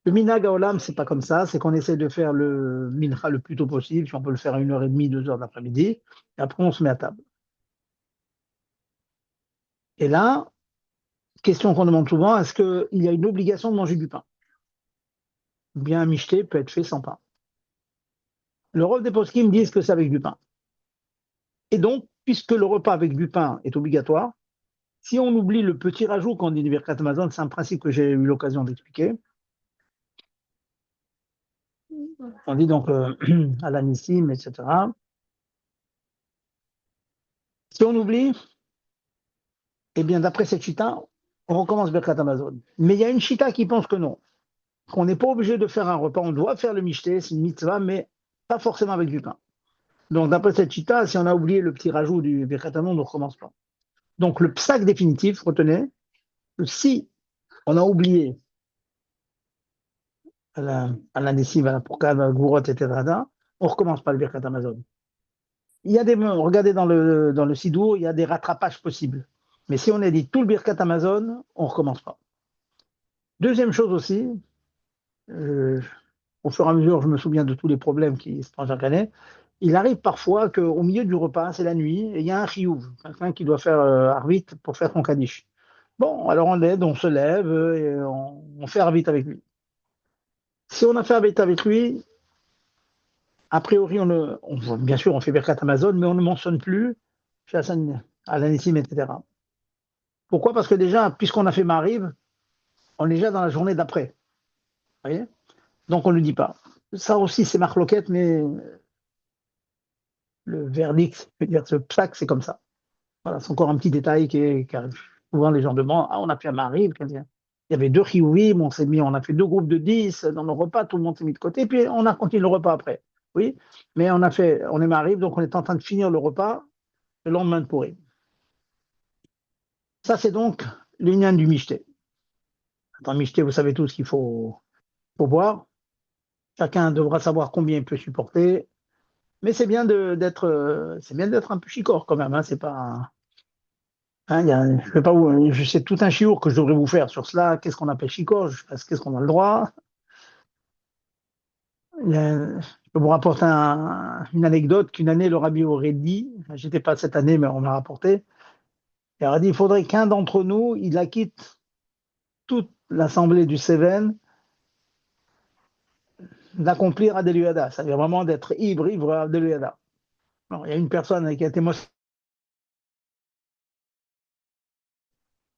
[SPEAKER 1] Le minag à Olam, c'est pas comme ça. C'est qu'on essaie de faire le Mincha le plus tôt possible. Si on peut le faire à 1h30, 2 heures d'après-midi. Et après, on se met à table. Et là, question qu'on demande souvent, est-ce qu'il y a une obligation de manger du pain? Bien, un michté peut être fait sans pain. Le rôle des poskim disent que c'est avec du pain. Et donc, puisque le repas avec du pain est obligatoire, si on oublie le petit rajout qu'on dit du Birkat Hamazon, c'est un principe que j'ai eu l'occasion d'expliquer. On dit donc à l'anissim, etc. Si on oublie, eh bien, d'après cette chita, on recommence Birkat Hamazon. Mais il y a une chita qui pense que non, qu'on n'est pas obligé de faire un repas, on doit faire le michté, c'est une mitzvah, mais pas forcément avec du pain. Donc, d'après cette chita, si on a oublié le petit rajout du Birkat Hamazon, on ne recommence pas. Donc, le psak définitif, retenez, si on a oublié à la Nessim, à la Pourkab, à la Gourot, etc., on ne recommence pas le Birkat Hamazon. Il y a regardez dans le Sidour, il y a des rattrapages possibles. Mais si on a dit tout le Birkat Hamazon, on ne recommence pas. Deuxième chose aussi, au fur et à mesure, je me souviens de tous les problèmes qui se passent chaque année. Il arrive parfois qu'au milieu du repas, c'est la nuit, et il y a un chiyuv, quelqu'un qui doit faire Arvit pour faire son Kaddish. Bon, alors on l'aide, on se lève, et on fait Arvit avec lui. Si on a fait Arvit avec lui, a priori, bien sûr, on fait Birkat Hamazon, mais on ne mentionne plus à l'Anissim, etc. Pourquoi? Parce que déjà, puisqu'on a fait Mariv, on est déjà dans la journée d'après. Vous voyez? Donc on ne le dit pas. Ça aussi, c'est marloquette, mais le verdict, je veux dire, ce psaque, c'est comme ça. Voilà, c'est encore un petit détail qui arrive. Souvent, les gens demandent, ah, on a fait un Mariv. Il y avait 2 chiyuvim, on a fait 2 groupes de 10 dans le repas, tout le monde s'est mis de côté, puis on a continué le repas après. Oui, mais on est Mariv, donc on est en train de finir le repas le lendemain de Purim. Ça, c'est donc l'union du michté. Dans michté, vous savez tous qu'il faut boire. Chacun devra savoir combien il peut supporter. Mais c'est bien d'être un peu chicoré quand même. Hein, c'est pas. Je sais pas où, je sais tout un chiour que je devrais vous faire sur cela. Qu'est-ce qu'on appelle chicoré? Qu'est-ce qu'on a le droit? Je peux vous rapporter une anecdote qu'une année le rabbi aurait dit. J'étais pas cette année, mais on m'a rapporté. Il aurait dit il faudrait qu'un d'entre nous il acquitte toute l'assemblée du Céven d'accomplir Adéluada, c'est-à-dire vraiment d'être ivre à Adéluada. Il y a une personne qui a été motivée.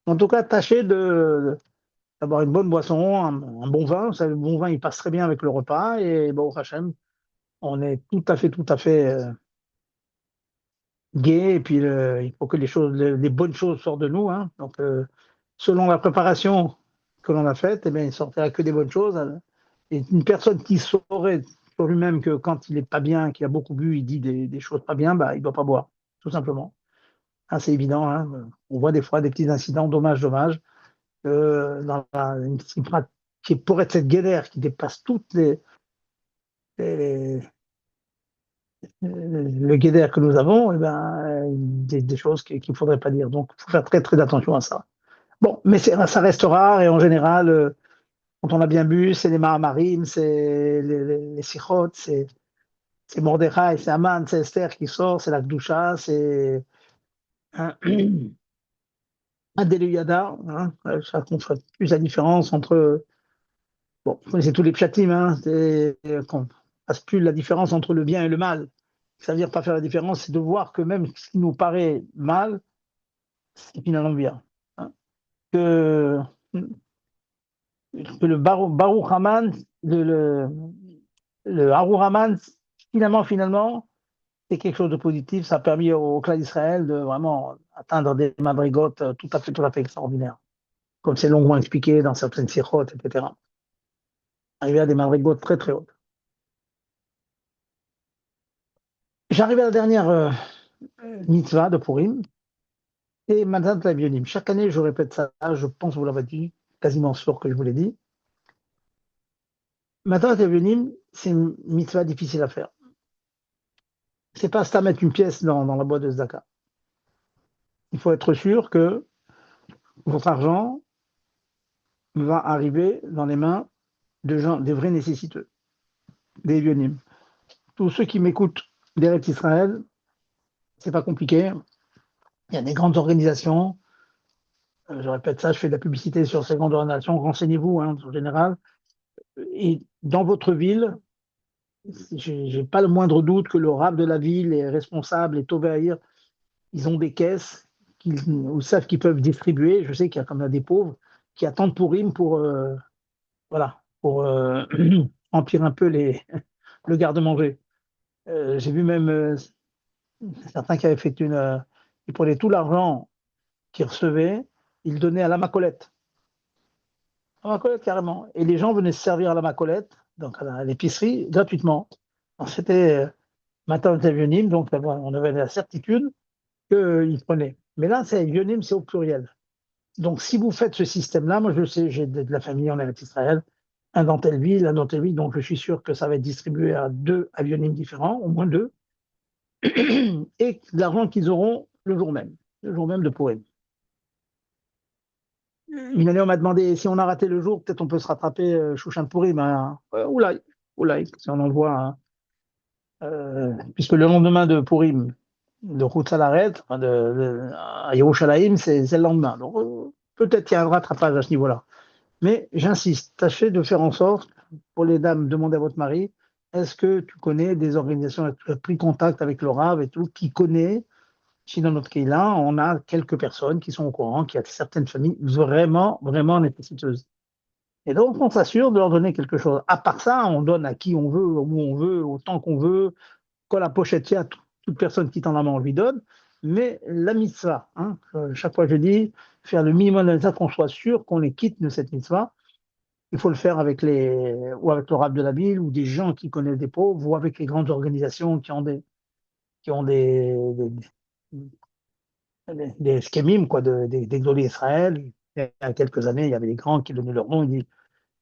[SPEAKER 1] En tout cas, tâchez d'avoir une bonne boisson, un bon vin. Vous savez, le bon vin, il passe très bien avec le repas. Et bon, au Hachem, on est tout à fait gai. Et puis, il faut que les bonnes choses sortent de nous. Hein. Donc, selon la préparation que l'on a faite, eh bien, il ne sortira que des bonnes choses. Et une personne qui saurait sur lui-même que quand il n'est pas bien, qu'il a beaucoup bu, il dit des choses pas bien, bah, il ne doit pas boire, tout simplement. Ah, c'est évident. Hein. On voit des fois des petits incidents, dommage. Dans une qui pourrait être cette guédère qui dépasse toutes les- le guédère que nous avons, eh ben, des choses qu'il ne faudrait pas dire. Donc, il faut faire très, très attention à ça. Bon, mais ça reste rare et en général, quand on a bien bu, c'est les Mahamarim, c'est les Sichot, c'est Mordechai, c'est Aman, c'est Esther qui sort, c'est la Gdusha, c'est un, un Deluyada, hein, ça montre plus la différence entre, bon, vous connaissez tous les pshatim, hein, qu'on fasse plus la différence entre le bien et le mal. Ça veut dire pas faire la différence, c'est de voir que même ce qui nous paraît mal, c'est finalement bien. Hein. Que, que le Baruch Haman, le Harur Haman, finalement, c'est quelque chose de positif. Ça a permis au clan d'Israël de vraiment atteindre des madrigotes tout à fait extraordinaires, comme c'est longuement expliqué dans certaines sikhot, etc. Arriver à des madrigotes très très hautes. J'arrive à la dernière mitzvah de Purim, et Matzat Avionim. Chaque année, je répète ça, je pense que vous l'avez dit, quasiment sûr que je vous l'ai dit. Matzat Avionim, c'est une mitzvah difficile à faire. C'est pas ça mettre une pièce dans la boîte de Zdaka. Il faut être sûr que votre argent va arriver dans les mains de gens, des vrais nécessiteux, des Avionim. Tous ceux qui m'écoutent d'Eretz Israël, c'est pas compliqué. Il y a des grandes organisations. Je répète ça, je fais de la publicité sur ces grandes organisations. Renseignez-vous, hein, en général. Et dans votre ville, j'ai pas le moindre doute que le rab de la ville, les responsables, les Tovaïr, ils ont des caisses où ils savent qu'ils peuvent distribuer. Je sais qu'il y a comme ça des pauvres qui attendent Pourim pour, voilà, pour remplir un peu le garde-manger. J'ai vu même certains qui avaient fait ils prenaient tout l'argent qu'ils recevaient, ils le donnaient à la Macolette. À la Macolette, carrément. Et les gens venaient se servir à la Macolette, donc à l'épicerie, gratuitement. C'était matin Vionim, donc on avait la certitude qu'ils prenaient. Mais là, c'est Vionim, c'est au pluriel. Donc si vous faites ce système-là, moi je sais, j'ai de la famille en Eretz Israël, un dans telle ville, un dans telle ville, donc je suis sûr que ça va être distribué à deux avionymes différents, au moins deux, et l'argent qu'ils auront le jour même de Purim. Une année, on m'a demandé si on a raté le jour, peut-être on peut se rattraper Shushan Purim. Hein. Oulaï, si on en voit, puisque le lendemain de Purim, de Route Salaret, à Yerushalayim, c'est le lendemain. Donc peut-être qu'il y a un rattrapage à ce niveau-là. Mais j'insiste, tâchez de faire en sorte, pour les dames, demandez à votre mari, est-ce que tu connais des organisations qui ont pris contact avec le Rav et tout, qui connaît, si dans notre cas-là, on a quelques personnes qui sont au courant, qu'il y a certaines familles vraiment, vraiment nécessiteuses. Et donc, on s'assure de leur donner quelque chose. À part ça, on donne à qui on veut, où on veut, autant qu'on veut. Quand la pochette tient, toute personne qui tend la main, on lui donne. Mais la mitzvah, hein, chaque fois je dis, faire le minimum de mitzvah, qu'on soit sûr qu'on les quitte de cette mitzvah. Il faut le faire avec ou avec le rab de la ville, ou des gens qui connaissent des pauvres, ou avec les grandes organisations qui ont des schemim, quoi, des Gdolé Israël. Il y a quelques années, il y avait des grands qui donnaient leur nom. Il dit,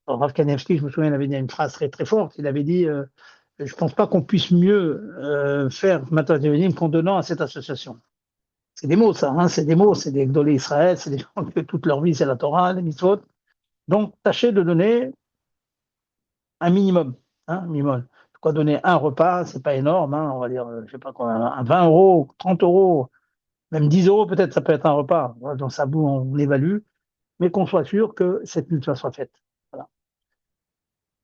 [SPEAKER 1] Rav Kanevski, je me souviens, il avait dit une phrase très, très forte. Il avait dit, je ne pense pas qu'on puisse mieux faire Matat Devanim qu'en donnant à cette association. C'est des mots, ça, hein, c'est des mots, c'est des Gdolé Israël, c'est des gens que toute leur vie, c'est la Torah, les mitzvot. Donc, tâchez de donner un minimum. Hein, minimum. Quoi, donner un repas, c'est pas énorme, hein, on va dire, je sais pas quoi, un 20 euros, 30 euros, même 10 euros peut-être, ça peut être un repas. Voilà, dans sa boue, on évalue, mais qu'on soit sûr que cette mitzvah soit faite. Voilà.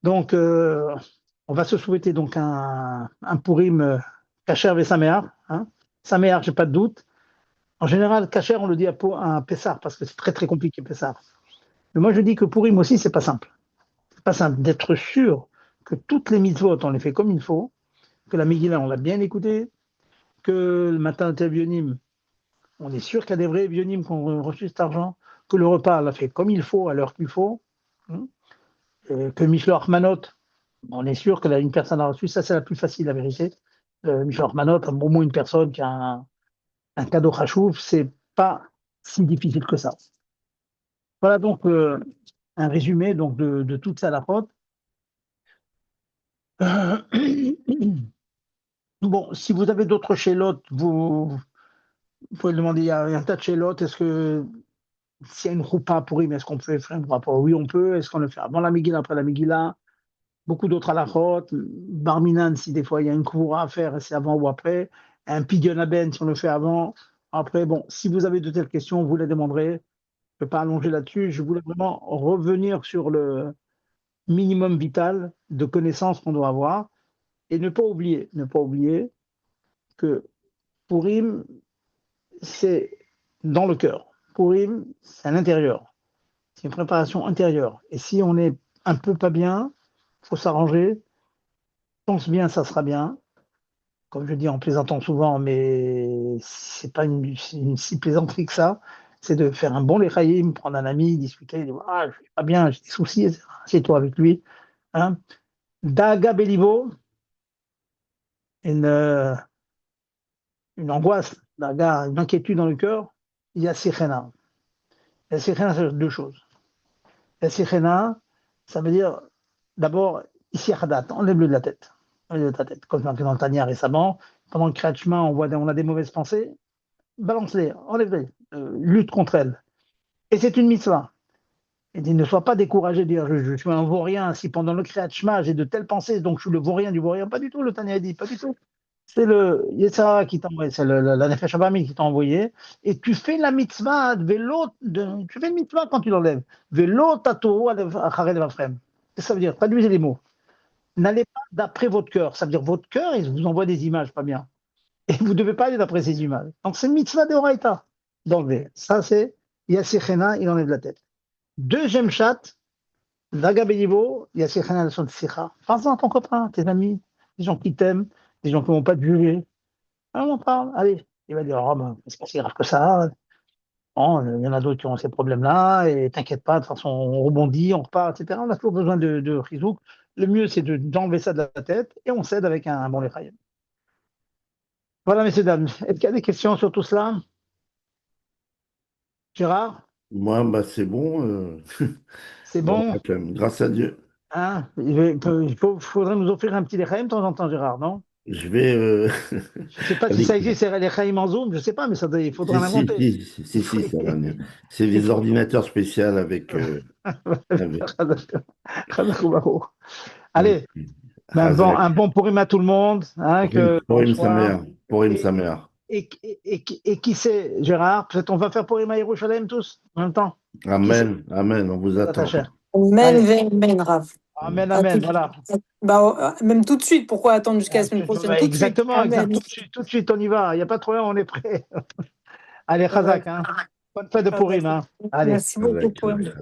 [SPEAKER 1] Donc, on va se souhaiter donc un Purim kasher avec Saméar. Hein. Saméar, j'ai pas de doute. En général, kasher, on le dit à Pessar, parce que c'est très très compliqué, Pessar. Mais moi, je dis que Purim aussi, c'est pas simple. C'est pas simple d'être sûr que toutes les mitzvot, on les fait comme il faut, que la Megillah, on l'a bien écoutée, que le matin de Bionim, on est sûr qu'il y a des vrais Bionim qui ont reçu cet argent, que le repas l'a fait comme il faut, à l'heure qu'il faut, hein, que Mishloach Manot, on est sûr que là, une personne a reçu, ça c'est la plus facile, la vérité. Mishloach Manot, au moins une personne qui a un cadeau chachouf, c'est pas si difficile que ça. Voilà donc un résumé donc, de toute ça la faute. Bon, si vous avez d'autres chélotes, vous pouvez le demander. Il y a un tas de chélotes. Est-ce que s'il y a une roupa pourrie, mais est-ce qu'on peut faire une roupa? Oui, on peut. Est-ce qu'on le fait avant la Megillah, après la Megillah? Beaucoup d'autres halachot. Barminan, si des fois il y a une koura à faire, c'est avant ou après. Un pidyon aben, si on le fait avant. Après, bon, si vous avez de telles questions, vous les demanderez. Je ne peux pas allonger là-dessus. Je voulais vraiment revenir sur le minimum vital de connaissances qu'on doit avoir et ne pas oublier que Purim, c'est dans le cœur. Purim, c'est à l'intérieur. C'est une préparation intérieure. Et si on est un peu pas bien, il faut s'arranger. Pense bien, ça sera bien. Comme je dis en plaisantant souvent, mais c'est pas une si plaisanterie que ça. C'est de faire un bon lechaïm, prendre un ami, discuter, dire ah, je suis pas bien, j'ai des soucis, assieds-toi avec lui. Hein. Daga Belivo, une, une angoisse, daga, une inquiétude dans le cœur, il y a Sichena. La Sichena, c'est deux choses. La Sichena, ça veut dire d'abord, ici Hadat, enlève-le de la tête. Enlève-le de ta tête. Comme dans le Tania récemment, pendant le Kriyat Shema, on a des mauvaises pensées, balance-les, enlève-les, lutte contre elles. Et c'est une mitzvah. Et dit, ne sois pas découragé de dire je suis un vaurien, si pendant le Kriyat Shema j'ai de telles pensées, donc je suis le vaurien du vaurien. Pas du tout, le Tania dit, pas du tout. C'est le Yetzara qui t'a envoyé, c'est la Nefesh Abamid qui t'a envoyé, et tu fais la mitzvah, tu fais une mitzvah quand tu l'enlèves. Vélo tato acharei levavchem. Ça veut dire, traduisez les mots. N'allez pas d'après votre cœur. Ça veut dire votre cœur, il vous envoie des images pas bien. Et vous ne devez pas aller d'après ces images. Donc c'est une mitzvah de Horaïta d'enlever. Ça c'est Yassichena, il enlève la tête. Deuxième chat, Daga Beyivo, Yassichena, son Sicha. Parle-en à ton copain, tes amis, des gens qui t'aiment, des gens qui ne vont pas te juger. Alors on parle, allez. Il va dire, oh, ben, c'est pas si grave que ça. Bon, il y en a d'autres qui ont ces problèmes-là, et t'inquiète pas, de toute façon, on rebondit, on repart, etc. On a toujours besoin de chizouk. Le mieux, c'est d'enlever ça de la tête, et on s'aide avec un bon lechaïm. Voilà, messieurs, dames. Est-ce qu'il y a des questions sur tout cela? Gérard,
[SPEAKER 2] Moi, bah, c'est bon.
[SPEAKER 1] c'est
[SPEAKER 2] Bon,
[SPEAKER 1] bon?
[SPEAKER 2] grâce à Dieu.
[SPEAKER 1] Hein? Faudrait nous offrir un petit lechaïm de temps en temps, Gérard, non?
[SPEAKER 2] Je vais.
[SPEAKER 1] Je ne sais pas si
[SPEAKER 2] avec...
[SPEAKER 1] ça existe, c'est lechaïm en Zoom, je ne sais pas, mais il faudra
[SPEAKER 2] Si, si,
[SPEAKER 1] l'inventer.
[SPEAKER 2] si, ça va venir. C'est
[SPEAKER 1] Il
[SPEAKER 2] des
[SPEAKER 1] faut...
[SPEAKER 2] ordinateurs spéciaux avec.
[SPEAKER 1] Allez, ben un
[SPEAKER 2] Razak.
[SPEAKER 1] bon pourrim à tout le monde, hein, que on
[SPEAKER 2] Pour sa
[SPEAKER 1] soit.
[SPEAKER 2] mère. Pour
[SPEAKER 1] Et,
[SPEAKER 2] sa mère.
[SPEAKER 1] et qui sait, Gérard, peut-être on va faire pourrim à Yerushalem tous en même temps. Qui sait,
[SPEAKER 2] Amen. Amen. On vous
[SPEAKER 1] ta
[SPEAKER 2] attend.
[SPEAKER 1] chère.
[SPEAKER 3] Amen,
[SPEAKER 1] Allez,
[SPEAKER 3] amen, Rav.
[SPEAKER 1] amen,
[SPEAKER 3] À
[SPEAKER 1] amen,
[SPEAKER 3] tout-
[SPEAKER 1] voilà.
[SPEAKER 3] Bah, même tout de suite, pourquoi attendre jusqu'à la semaine prochaine? Tout de suite.
[SPEAKER 1] Exactement,
[SPEAKER 3] Amen.
[SPEAKER 1] tout de suite, on y va. Il n'y a pas de problème, on est prêt. Allez,
[SPEAKER 3] Ça va.
[SPEAKER 1] Khazak, hein. Bonne fête de pourrim, hein. Allez.
[SPEAKER 3] Merci beaucoup pour
[SPEAKER 2] Razak.